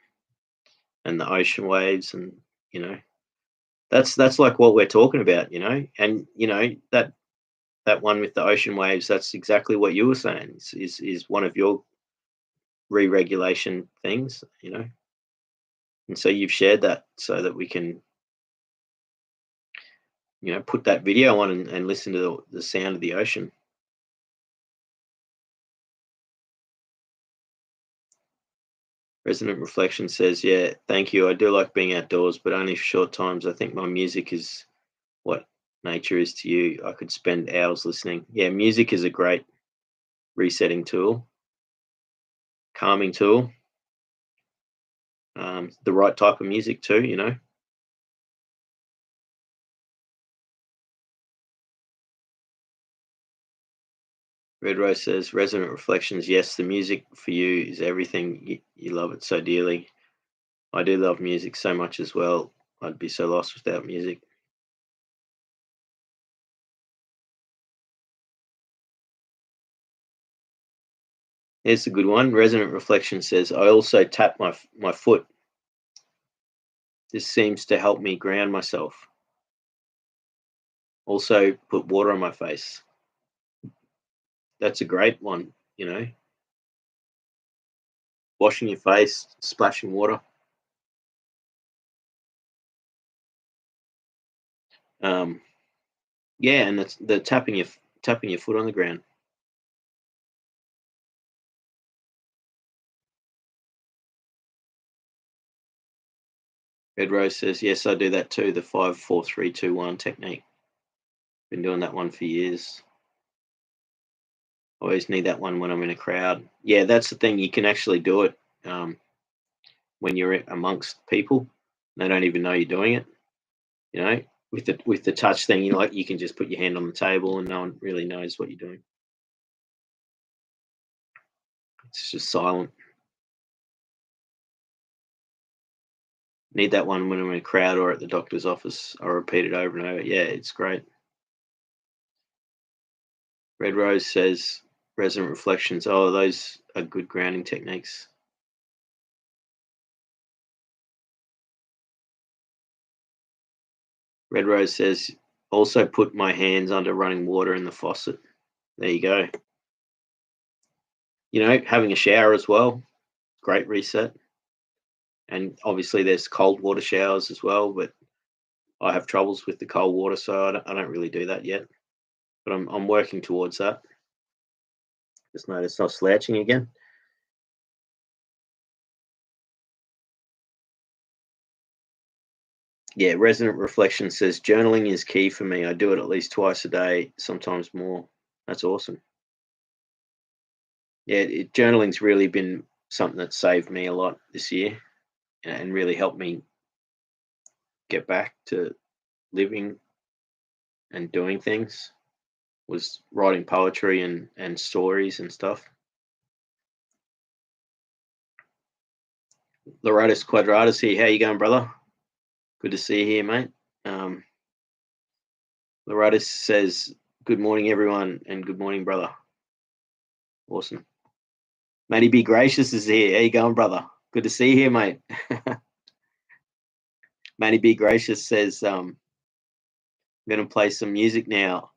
and the ocean waves, and you know that's like what we're talking about, and that one with the ocean waves. That's exactly what you were saying. Is one of your re-regulation things, and so you've shared that so that we can put that video on and listen to the sound of the ocean. Resonant Reflection says, yeah, thank you. I do like being outdoors, but only for short times. I think my music is what nature is to you. I could spend hours listening. Yeah, music is a great resetting tool, calming tool. The right type of music too. Red Rose says, Resonant Reflections, yes, the music for you is everything. You love it so dearly. I do love music so much as well. I'd be so lost without music. Here's a good one. Resonant Reflection says, I also tap my foot. This seems to help me ground myself. Also, put water on my face. That's a great one. Washing your face, splashing water. Um, yeah, and that's the tapping your foot on the ground. Red Rose says, yes, I do that too. The 5 4 3 2 1 technique. Been doing that one for years. Always need that one when I'm in a crowd. Yeah, that's the thing. You can actually do it when you're amongst people. They don't even know you're doing it. You know, with the touch thing, you can just put your hand on the table and no one really knows what you're doing. It's just silent. Need that one when I'm in a crowd or at the doctor's office. I repeat it over and over. Yeah, it's great. Red Rose says, resonant reflections. Oh, those are good grounding techniques. Red Rose says, also put my hands under running water in the faucet. There you go. Having a shower as well, great reset. And obviously, there's cold water showers as well, but I have troubles with the cold water, so I don't really do that yet. But I'm working towards that. Just noticed I was slouching again. Yeah, Resonant Reflection says journaling is key for me. I do it at least twice a day, sometimes more. That's awesome. Yeah, journaling's really been something that saved me a lot this year and really helped me get back to living and doing things. Was writing poetry and stories and stuff. Loratus Quadratus here. How you going, brother? Good to see you here, mate. Um, Loratus says, "Good morning, everyone, and good morning, brother." Awesome. Matty Be Gracious is here. How you going, brother? Good to see you here, mate. Matty Be Gracious says, "I'm going to play some music now.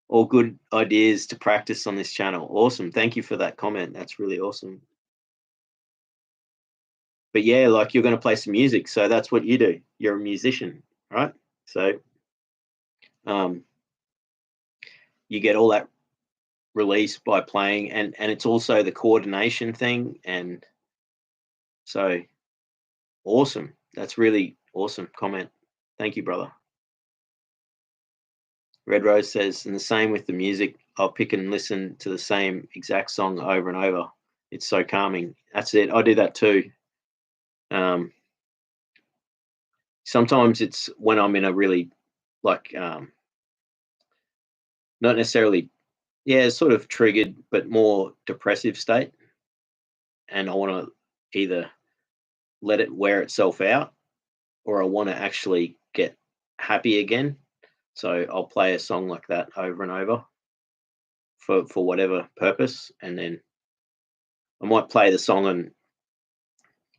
All good ideas to practice on this channel." Awesome. Thank you for that comment. That's really awesome. But yeah, like you're going to play some music, so that's what you do. You're a musician, right? So um, you get all that release by playing, and it's also the coordination thing, and so awesome. That's really awesome comment. Thank you, brother. Red Rose says, and the same with the music. I'll pick and listen to the same exact song over and over. It's so calming. That's it. I do that too. Um, Sometimes it's when I'm in a really like not necessarily, yeah, sort of triggered, but more depressive state, and I want to either let it wear itself out, or I want to actually get happy again. So I'll play a song like that over and over for whatever purpose, and then I might play the song and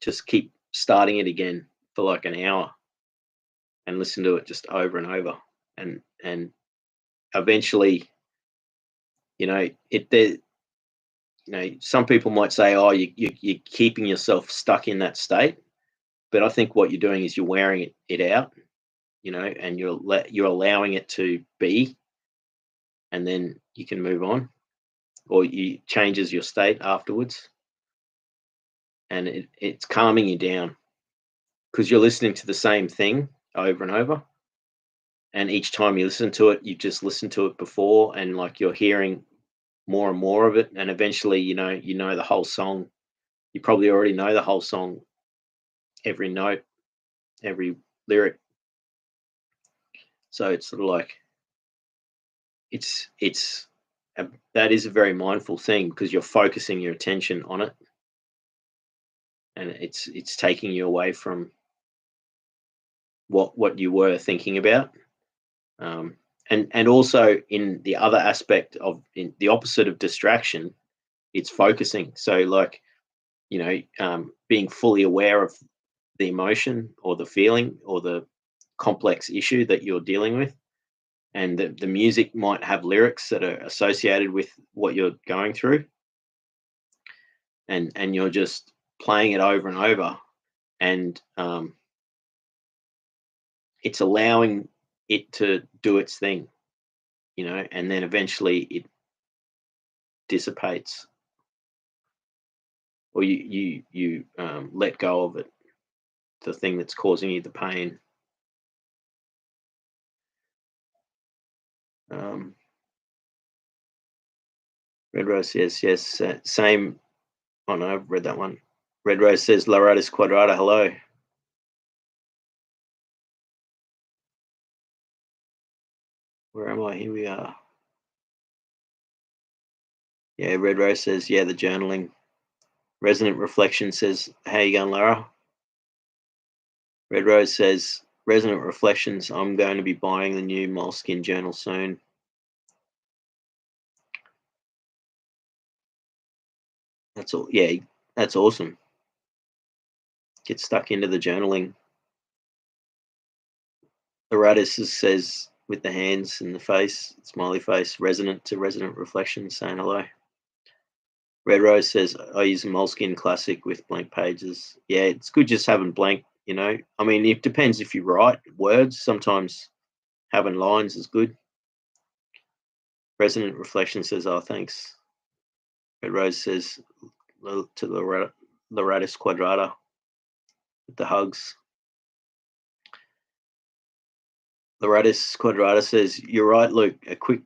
just keep starting it again for like an hour and listen to it just over and over, and eventually, it some people might say, oh, you're keeping yourself stuck in that state, but I think what you're doing is you're wearing it out, and you're allowing it to be, and then you can move on, or you changes your state afterwards, and it's calming you down because you're listening to the same thing over and over, and each time you listen to it, you just listened to it before, and like you're hearing more and more of it, and eventually, you know the whole song. You probably already know the whole song, every note, every lyric. So it's sort of like it's that is a very mindful thing because you're focusing your attention on it, and it's taking you away from what you were thinking about. um, and also in the other aspect of in the opposite of distraction, it's focusing. So like, being fully aware of the emotion or the feeling or the complex issue that you're dealing with, and the music might have lyrics that are associated with what you're going through, and you're just playing it over and over, and it's allowing it to do its thing, and then eventually it dissipates, or you let go of it, the thing that's causing you the pain. um, Red Rose says yes, same. Oh no, I've read that one. Red Rose says Lauratus Quadrata, hello. Where am I? Here we are. Yeah, Red Rose says, yeah, the journaling. Resonant Reflection says, how you going, Lara? Red Rose says, Resonant Reflections, I'm going to be buying the new Moleskine journal soon. That's all. Yeah, that's awesome. Get stuck into the journaling. Aratus says, with the hands and the face, smiley face, resonant to Resonant Reflections, saying hello. Red Rose says, I use a Moleskine Classic with blank pages. Yeah, it's good just having blank, I mean, it depends if you write words. Sometimes having lines is good. Resonant Reflection says, oh, thanks. Red Rose says, to Loratus Quadrata with the hugs. Loratus Quadrata says, "You're right, Luke. A quick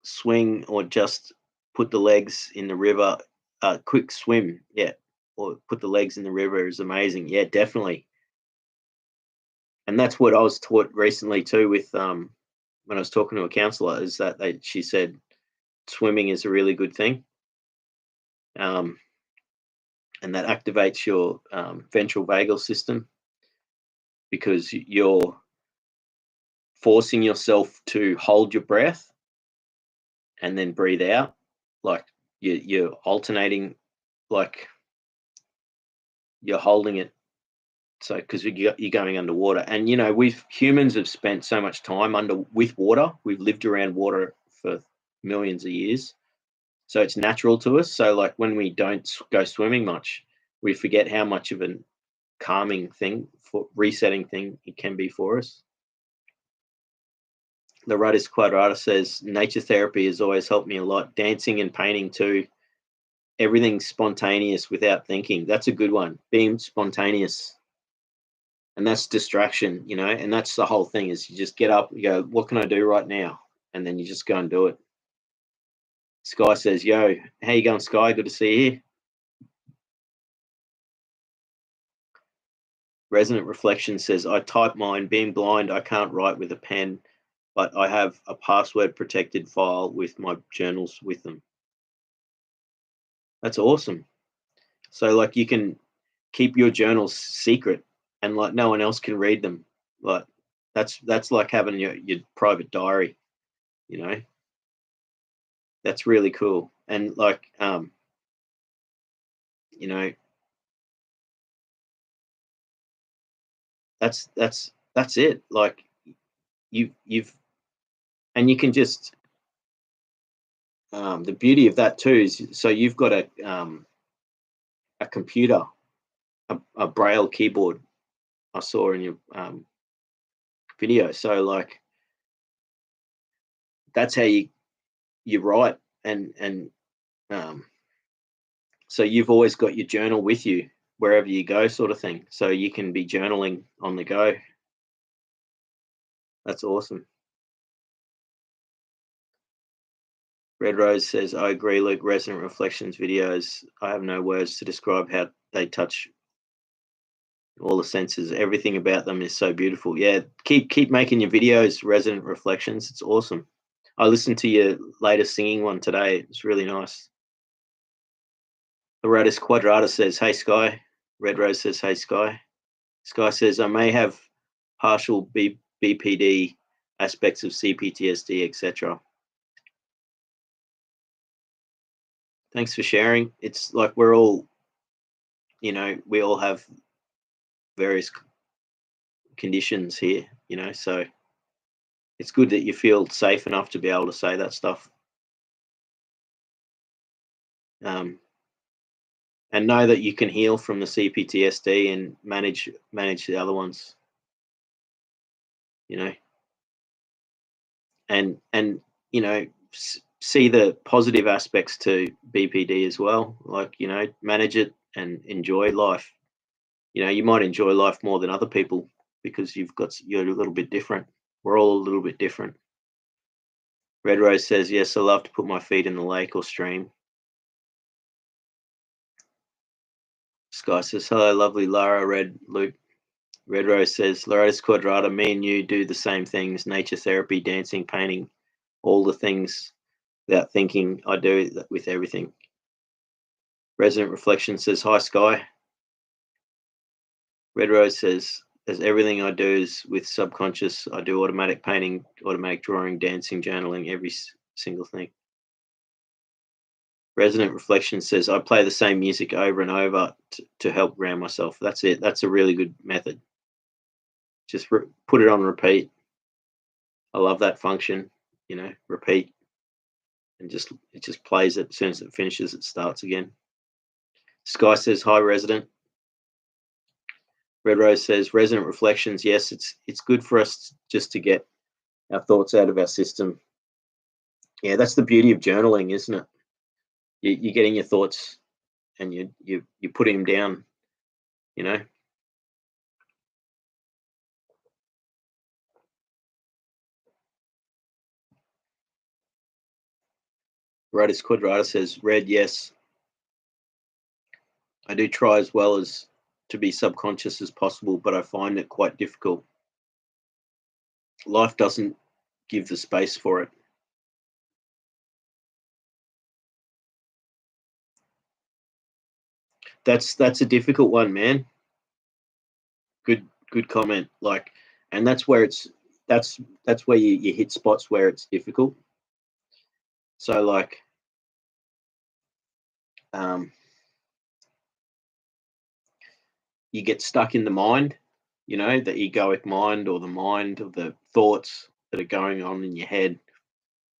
swing or just put the legs in the river. Quick swim, yeah, or put the legs in the river is amazing. Yeah, definitely. And that's what I was taught recently too. With when I was talking to a counselor, is that she said swimming is a really good thing, um, and that activates your ventral vagal system because you're forcing yourself to hold your breath and then breathe out, like you're alternating, like you're holding it. So, because you're going underwater, and we humans have spent so much time with water. We've lived around water for millions of years, so it's natural to us. So, like when we don't go swimming much, we forget how much of a calming thing, for resetting thing, it can be for us. The Radis Quadrata says nature therapy has always helped me a lot. Dancing and painting too. Everything's spontaneous without thinking. That's a good one. Being spontaneous. And that's distraction, and that's the whole thing is you just get up, you go, what can I do right now? And then you just go and do it. Sky says, yo, how you going, Sky? Good to see you here. Resonant Reflection says, I type mine. Being blind, I can't write with a pen, but I have a password protected file with my journals with them. That's awesome. So like you can keep your journals secret and like no one else can read them. Like that's like having your private diary, you know. That's really cool. And like you know, that's it. Like you've and you can just the beauty of that too is so you've got a computer, a braille keyboard I saw in your video. So like that's how you write and um, so you've always got your journal with you wherever you go, sort of thing. So you can be journaling on the go. That's awesome. Red Rose says, I agree, Luke. Resonant Reflections videos, I have no words to describe how they touch all the senses. Everything about them is so beautiful. Yeah, keep making your videos, Resonant Reflections. It's awesome. I listened to your latest singing one today. It's really nice. The Loratus Quadrata says, hey, Sky. Red Rose says, hey, Sky. Sky says, I may have partial BPD aspects of CPTSD, etc. Thanks for sharing. It's like we're all, we all have various conditions here, so it's good that you feel safe enough to be able to say that stuff. And know that you can heal from the CPTSD and manage the other ones, and see the positive aspects to BPD as well. Like manage it and enjoy life. You might enjoy life more than other people because you're a little bit different. We're all a little bit different. Red Rose says, yes, I love to put my feet in the lake or stream. Sky says, hello, lovely Lara. Luke. Red Rose says, Loratus Quadrata, me and you do the same things, nature therapy, dancing, painting, all the things without thinking. I do with everything. Resonant Reflection says, hi, Sky. Red Rose says, as everything I do is with subconscious, I do automatic painting, automatic drawing, dancing, journaling, every single thing. Resonant Reflection says, I play the same music over and over to help ground myself. That's it. That's a really good method. Just put it on repeat. I love that function, repeat. And it just plays it. As soon as it finishes, it starts again. Sky says, hi, Resident. Red Rose says, Resonant Reflections, yes, it's good for us just to get our thoughts out of our system. Yeah, that's the beauty of journaling, isn't it? You're getting your thoughts and you're putting them down, Radis Quadrata says, Red, yes. I do try as well as to be subconscious as possible, but I find it quite difficult. Life doesn't give the space for it. That's a difficult one, man. Good comment. Like, and that's where that's where you hit spots where it's difficult. So like, you get stuck in the mind, the egoic mind, or the mind of the thoughts that are going on in your head.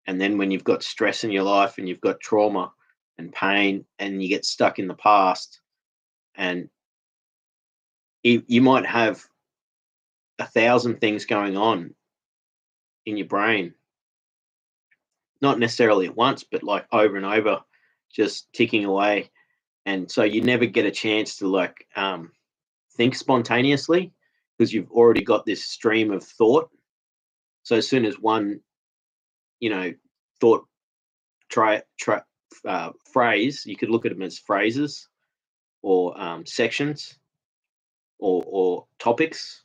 And then when you've got stress in your life and you've got trauma and pain and you get stuck in the past, and you might have 1,000 things going on in your brain, not necessarily at once, but like over and over, just ticking away. And so you never get a chance to like think spontaneously, because you've already got this stream of thought. So as soon as one, thought phrase, you could look at them as phrases or sections or topics.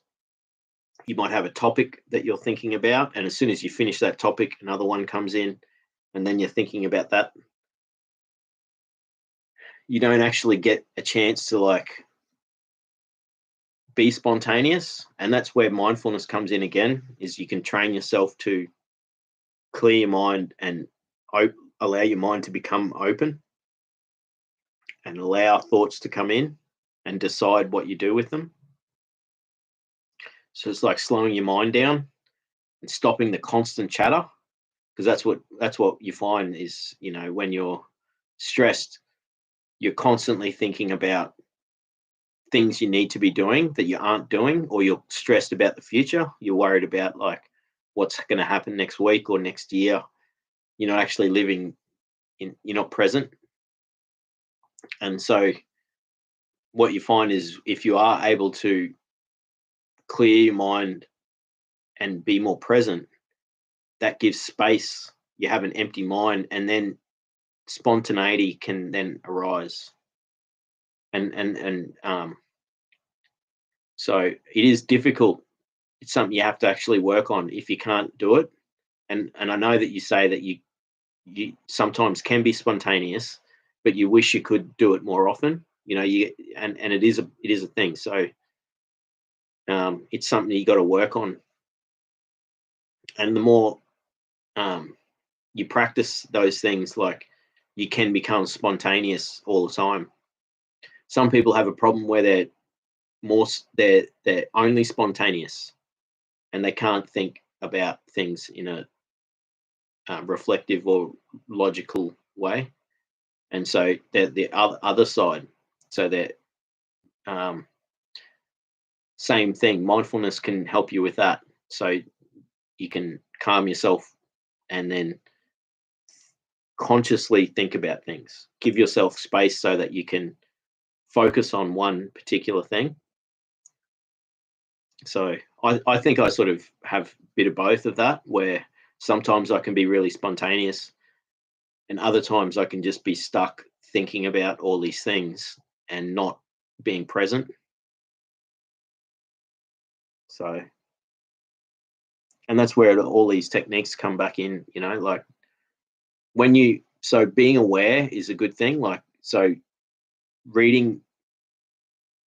You might have a topic that you're thinking about, and as soon as you finish that topic, another one comes in, and then you're thinking about that. You don't actually get a chance to like be spontaneous, and that's where mindfulness comes in again. Is you can train yourself to clear your mind and allow your mind to become open and allow thoughts to come in and decide what you do with them. So it's like slowing your mind down and stopping the constant chatter, because that's what you find is, when you're stressed, you're constantly thinking about things you need to be doing that you aren't doing, or you're stressed about the future. You're worried about like what's going to happen next week or next year. You're not actually living you're not present. And so what you find is, if you are able to clear your mind and be more present, that gives space. You have an empty mind, and then spontaneity can then arise. And so it is difficult. It's something you have to actually work on if you can't do it. And I know that you say that you sometimes can be spontaneous, but you wish you could do it more often. And it is a thing. So it's something you got to work on. And the more you practice those things, like, you can become spontaneous all the time. Some people have a problem where they're only spontaneous, and they can't think about things in a reflective or logical way. And so they're the other side. So they're same thing. Mindfulness can help you with that. So you can calm yourself and then consciously think about things. Give yourself space so that you can focus on one particular thing. So I think I sort of have a bit of both of that, where sometimes I can be really spontaneous, and other times I can just be stuck thinking about all these things and not being present. So, and that's where all these techniques come back in, like so being aware is a good thing. Like, so reading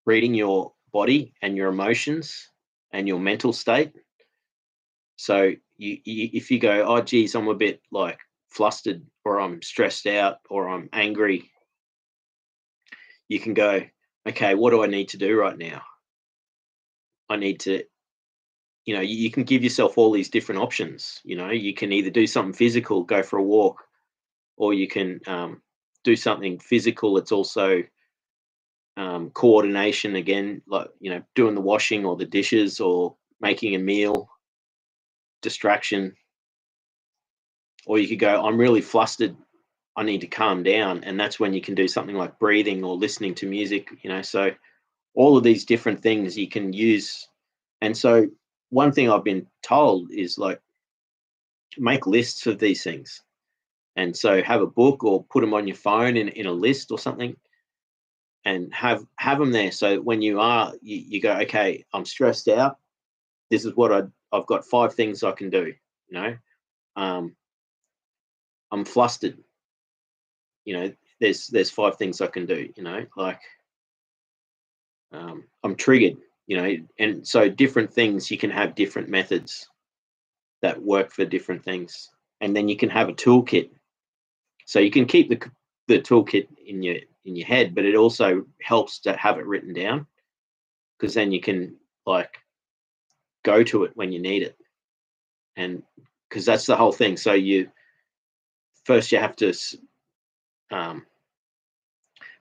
your body and your emotions and your mental state. So if you go, oh geez, I'm a bit like flustered, or I'm stressed out, or I'm angry, you can go, okay, what do I need to do right now? I need to, you can give yourself all these different options. You can either do something physical, go for a walk, or you can do something physical. It's also coordination again, like, doing the washing or the dishes or making a meal, distraction. Or you could go, I'm really flustered, I need to calm down. And that's when you can do something like breathing or listening to music, so all of these different things you can use. And so one thing I've been told is, like, make lists of these things And so have a book or put them on your phone in a list or something, and have them there. So when you go, okay, I'm stressed out. This is what I've got 5 things I can do. Um, I'm flustered. There's 5 things I can do. Like I'm triggered. And so different things, you can have different methods that work for different things, and then you can have a toolkit. So you can keep the toolkit in your head, but it also helps to have it written down, because then you can like go to it when you need it. And because that's the whole thing. So you have to um,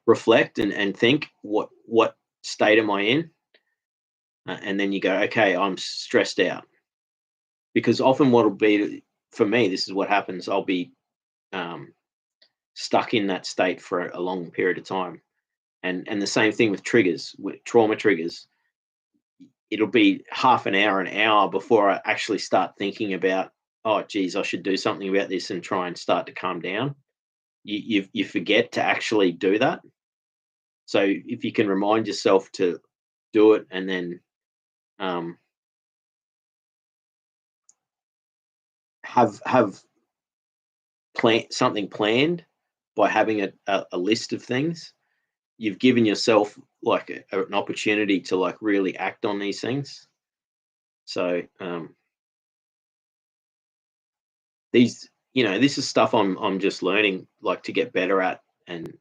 reflect and think, what state am I in, and then you go, okay, I'm stressed out. Because often what'll be, for me, this is what happens. I'll be stuck in that state for a long period of time. And the same thing with triggers, with trauma triggers. It'll be half an hour before I actually start thinking about, oh geez, I should do something about this, and try and start to calm down. You forget to actually do that. So if you can remind yourself to do it, and then um, have something planned by having a list of things, you've given yourself like an opportunity to like really act on these things. So this is stuff I'm just learning, like, to get better at. And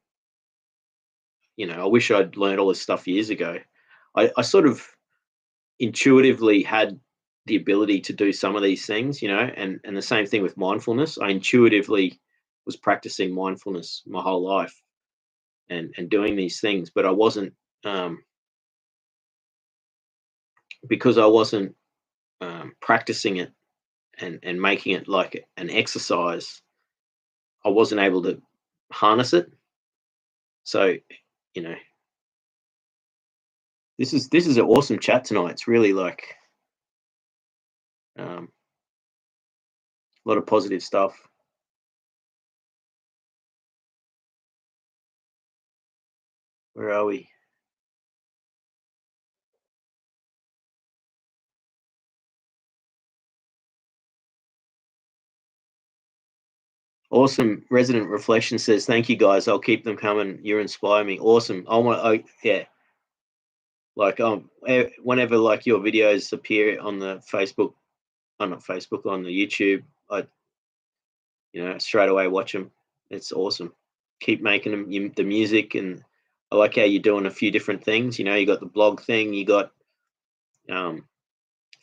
I wish I'd learned all this stuff years ago. I sort of intuitively had the ability to do some of these things, and the same thing with mindfulness. I intuitively was practicing mindfulness my whole life, and doing these things, but I wasn't, because I wasn't practicing it and making it like an exercise. I wasn't able to harness it. So, you know, this is an awesome chat tonight. It's really like a lot of positive stuff. Where are we? Awesome. Resident Reflection says, "Thank you guys. I'll keep them coming. You inspire me." Awesome. Yeah. Like whenever like your videos appear on the Facebook, not Facebook, on the YouTube, I straight away watch them. It's awesome. Keep making them. The music, and I like how you're doing a few different things. You got the blog thing. You got um,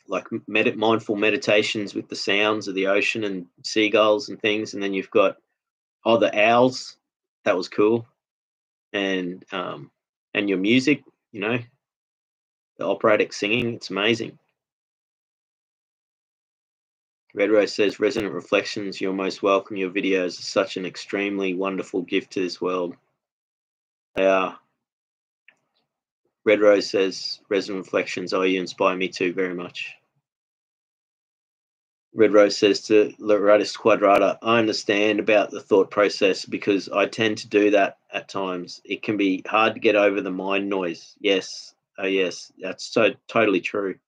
like mindful meditations with the sounds of the ocean and seagulls and things, and then you've got the owls. That was cool. And your music. The operatic singing. It's amazing. Red Rose says, "Resonant Reflections, you're most welcome. Your videos are such an extremely wonderful gift to this world." They are. Red Rose says, "Resonant Reflections, you inspire me too very much." Red Rose says to Loratus Quadrata, "I understand about the thought process because I tend to do that at times. It can be hard to get over the mind noise." Yes. Oh, yes. That's so totally true.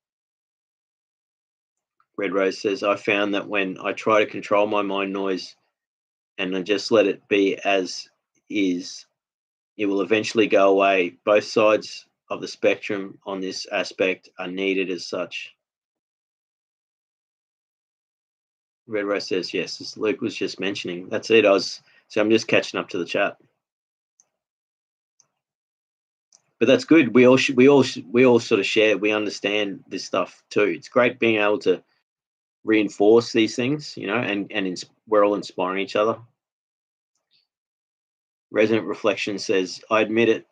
Red Rose says, "I found that when I try to control my mind noise and I just let it be as is, it will eventually go away. Both sides of the spectrum on this aspect are needed as such." Red Rose says, "Yes, as Luke was just mentioning." That's it. I'm just catching up to the chat. But that's good. We all sort of share. We understand this stuff too. It's great being able to reinforce these things, and we're all inspiring each other. Resonant Reflection says, "I admit it.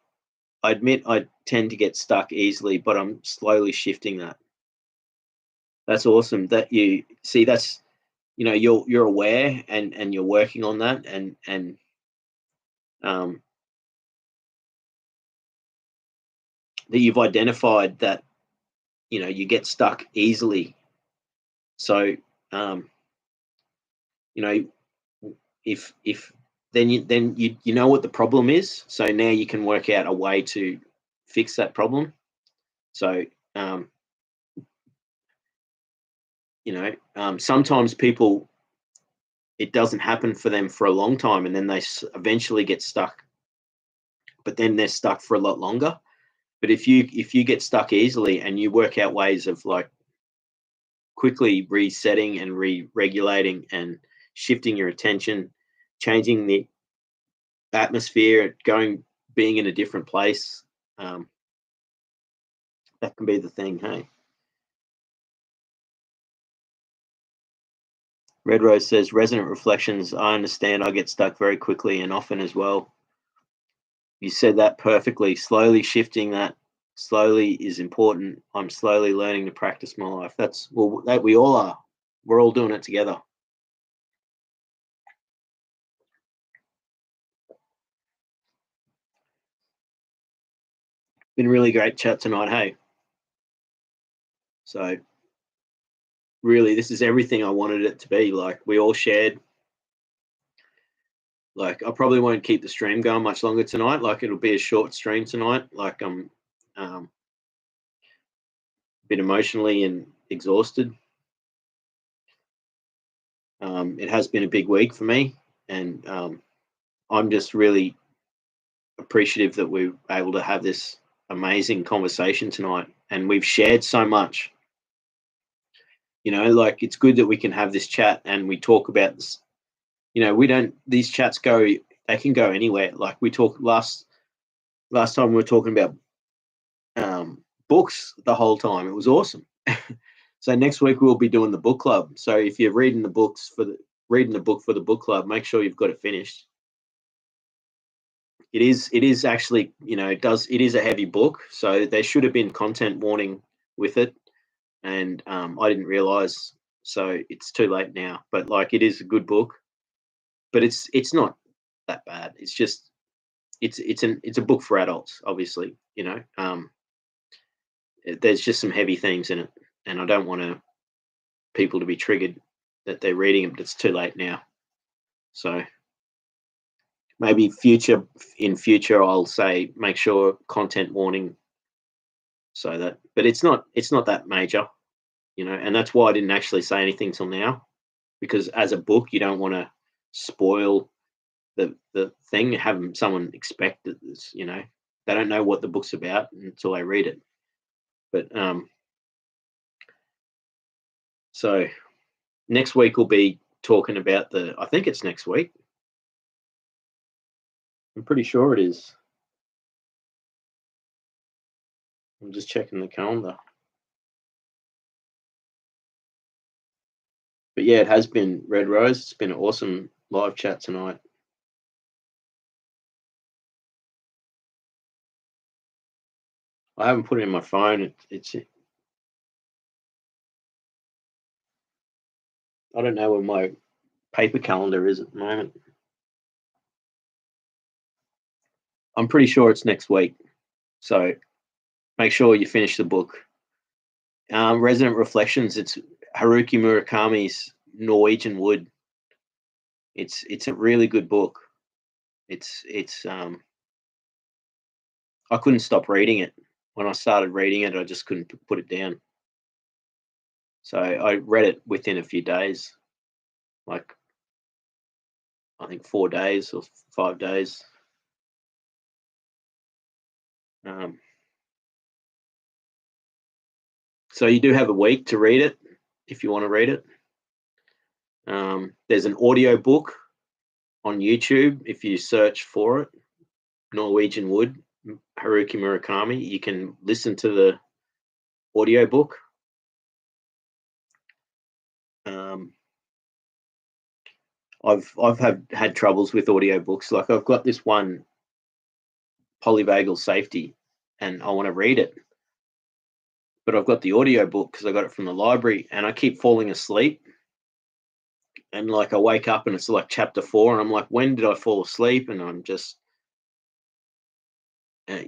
I admit I tend to get stuck easily, but I'm slowly shifting that." That's awesome. That you see. That's you're aware, and you're working on that, and um, that you've identified that you get stuck easily. So um, you know if then you know what the problem is, so now you can work out a way to fix that problem. So sometimes people, it doesn't happen for them for a long time, and then they eventually get stuck, but then they're stuck for a lot longer. But if you get stuck easily and you work out ways of like quickly resetting and re-regulating and shifting your attention, changing the atmosphere, being in a different place, that can be the thing. Hey, Red Rose says, resonant reflections. I understand I get stuck very quickly and often as well. You said that perfectly. Slowly shifting that slowly is important. I'm slowly learning to practice my life. That we all are. We're all doing it together. Been a really great chat tonight, hey. So really, this is everything I wanted it to be. Like, we all shared. Like, I probably won't keep the stream going much longer tonight. Like, it'll be a short stream tonight. Like, I'm a bit emotionally and exhausted. It has been a big week for me, and I'm just really appreciative that we're able to have this amazing conversation tonight, and we've shared so much. Like, it's good that we can have this chat and we talk about this. These chats they can go anywhere. Like, we talked last time, we were talking about books the whole time. It was awesome. So next week we'll be doing the book club. So if you're reading the book for the book club, make sure you've got it finished. It is actually, it is a heavy book, so there should have been content warning with it, and I didn't realize, so it's too late now. But like, it is a good book, but it's not that bad. It's just it's a book for adults, obviously. There's just some heavy themes in it, and I don't want people to be triggered that they're reading it, but it's too late now. So maybe in future I'll say, make sure content warning, so that, but it's not that major, and that's why I didn't actually say anything till now, because as a book, you don't want to spoil the thing, have someone expect that this, they don't know what the book's about until they read it. But so next week we'll be talking about I think it's next week. I'm pretty sure it is. I'm just checking the calendar. But yeah, it has been, Red Rose. It's been an awesome live chat tonight. I haven't put it in my phone. I don't know where my paper calendar is at the moment. I'm pretty sure it's next week. So make sure you finish the book. Resonant Reflections. It's Haruki Murakami's Norwegian Wood. It's a really good book. It's I couldn't stop reading it. When I started reading it, I just couldn't put it down. So I read it within a few days, like I think 4 days or 5 days. So you do have a week to read it if you want to read it. There's an audio book on YouTube. If you search for it, Norwegian Wood, Haruki Murakami, you can listen to the audio book. I've had troubles with audiobooks. Like, I've got this one, Polyvagal Safety, and I want to read it, but I've got the audio book because I got it from the library, and I keep falling asleep. And like, I wake up and it's like chapter 4, and I'm like, when did I fall asleep? And I'm just, I'd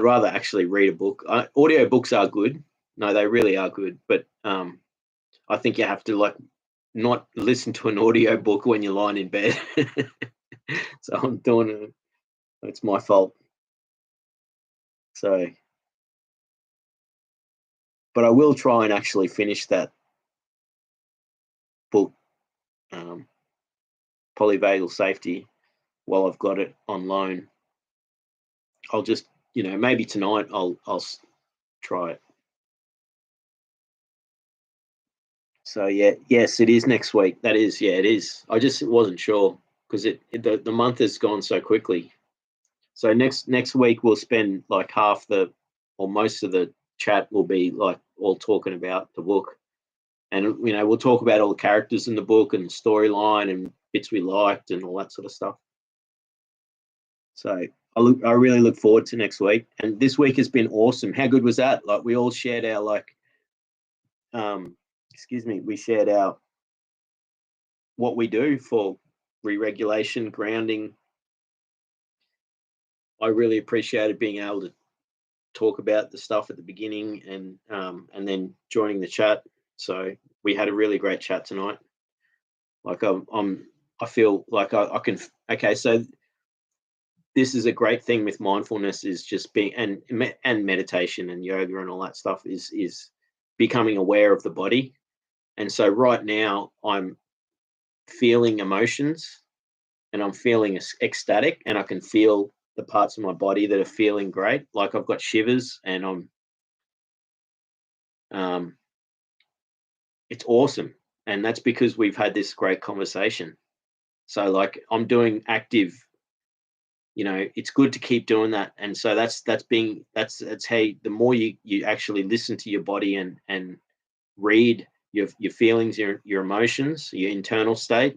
rather actually read a book. Audio books are good. No, they really are good. But I think you have to, like, not listen to an audio book when you're lying in bed. So I'm doing it. It's my fault. So, but I will try and actually finish that book, um, Polyvagal Safety, while I've got it on loan. I'll just, maybe tonight I'll try it. So yeah, yes, it is next week. That is, yeah, it is. I just wasn't sure because the month has gone so quickly. So next week we'll spend like most of the chat will be like all talking about the book, and we'll talk about all the characters in the book and the storyline and bits we liked and all that sort of stuff. So I really look forward to next week. And this week has been awesome. How good was that? Like we all shared our we shared our what we do for re-regulation, grounding. I really appreciated being able to talk about the stuff at the beginning and then joining the chat. So we had a really great chat tonight. Like I feel like I can. Okay, so this is a great thing with mindfulness is just being and meditation and yoga and all that stuff is becoming aware of the body. And so right now I'm feeling emotions and I'm feeling ecstatic, and I can feel the parts of my body that are feeling great. Like I've got shivers and it's awesome. And that's because we've had this great conversation. So like I'm doing active, it's good to keep doing that. And so that's how the more you actually listen to your body and read your feelings, your emotions, your internal state,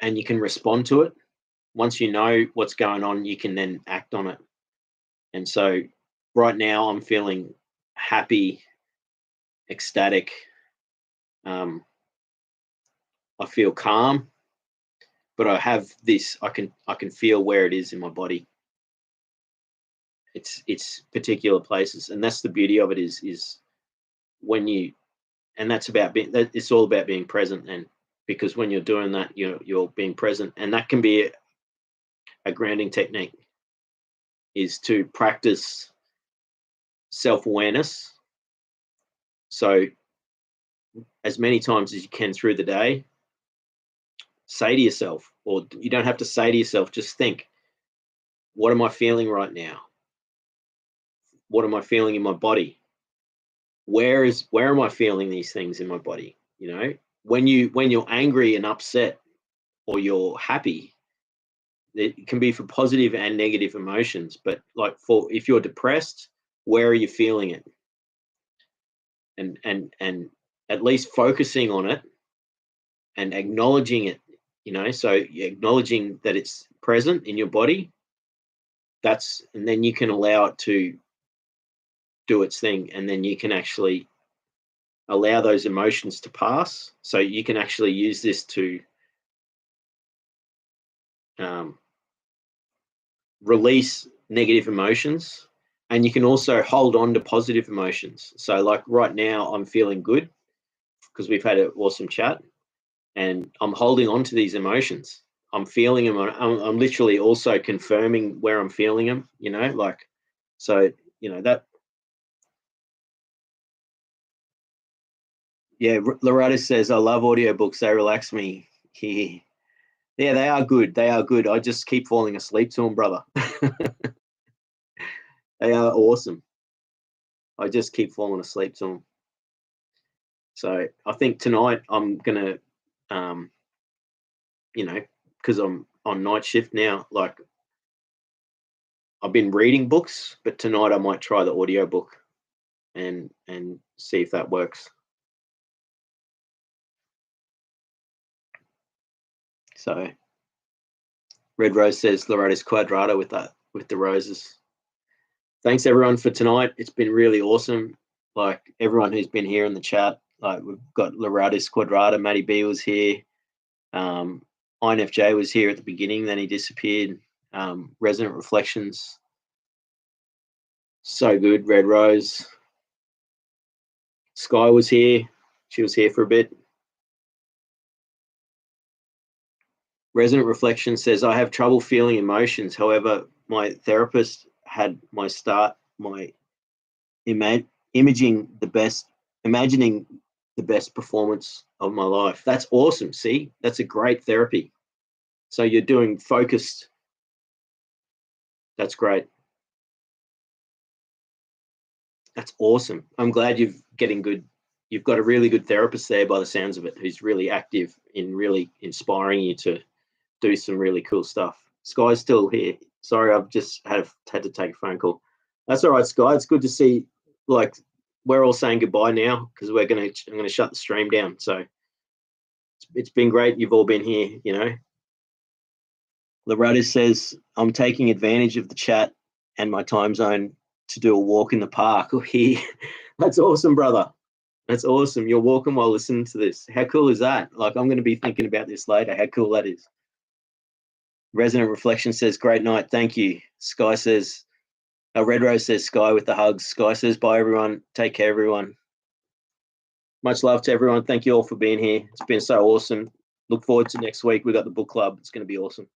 and you can respond to it. Once you know what's going on, you can then act on it. And so right now I'm feeling happy, ecstatic. I feel calm, but I have this. I can feel where it is in my body. It's particular places, and that's the beauty of it. Is when you, and that's about being. It's all about being present, and because when you're doing that, you're being present, and that can be a grounding technique. Is to practice self-awareness. So as many times as you can through the day, say to yourself, or you don't have to say to yourself, just think, what am I feeling right now? What am I feeling in my body? Where am I feeling these things in my body? When you're angry and upset or you're happy, it can be for positive and negative emotions. But like if you're depressed, where are you feeling it? And at least focusing on it and acknowledging it, so acknowledging that it's present in your body, and then you can allow it to do its thing, and then you can actually allow those emotions to pass. So you can actually use this to release negative emotions, and you can also hold on to positive emotions. So like right now I'm feeling good because we've had an awesome chat, and I'm holding on to these emotions. I'm feeling them. I'm literally also confirming where I'm feeling them, so, that. Yeah, Loretta says, I love audiobooks. They relax me. Yeah, they are good. They are good. I just keep falling asleep to them, brother. They are awesome. I just keep falling asleep to them. So I think tonight I'm going to, because I'm on night shift now, like I've been reading books, but tonight I might try the audiobook and see if that works. So Red Rose says Loretta's Quadrata with the roses. Thanks everyone for tonight. It's been really awesome. Like everyone who's been here in the chat, like we've got Loretta's Quadrata, Matty B was here. INFJ was here at the beginning, then he disappeared. Resonant Reflections. So good. Red Rose. Sky was here. She was here for a bit. Resonant Reflection says, I have trouble feeling emotions. However, my therapist had my imagining the best performance of my life. That's awesome. See, that's a great therapy. So you're doing focused. That's great. That's awesome. I'm glad you've got a really good therapist there by the sounds of it, who's really active in really inspiring you to do some really cool stuff. Sky's still here. Sorry, I've just had to take a phone call. That's all right, Sky. It's good to see. Like, we're all saying goodbye now because I'm gonna shut the stream down. So it's been great. You've all been here. You know, Loretta says I'm taking advantage of the chat and my time zone to do a walk in the park. Oh, here. That's awesome, brother. That's awesome. You're walking while listening to this. How cool is that? Like, I'm going to be thinking about this later. How cool that is. Resonant Reflection says, great night. Thank you. Sky says, Red Rose says, Sky with the hugs. Sky says, bye, everyone. Take care, everyone. Much love to everyone. Thank you all for being here. It's been so awesome. Look forward to next week. We've got the book club. It's going to be awesome.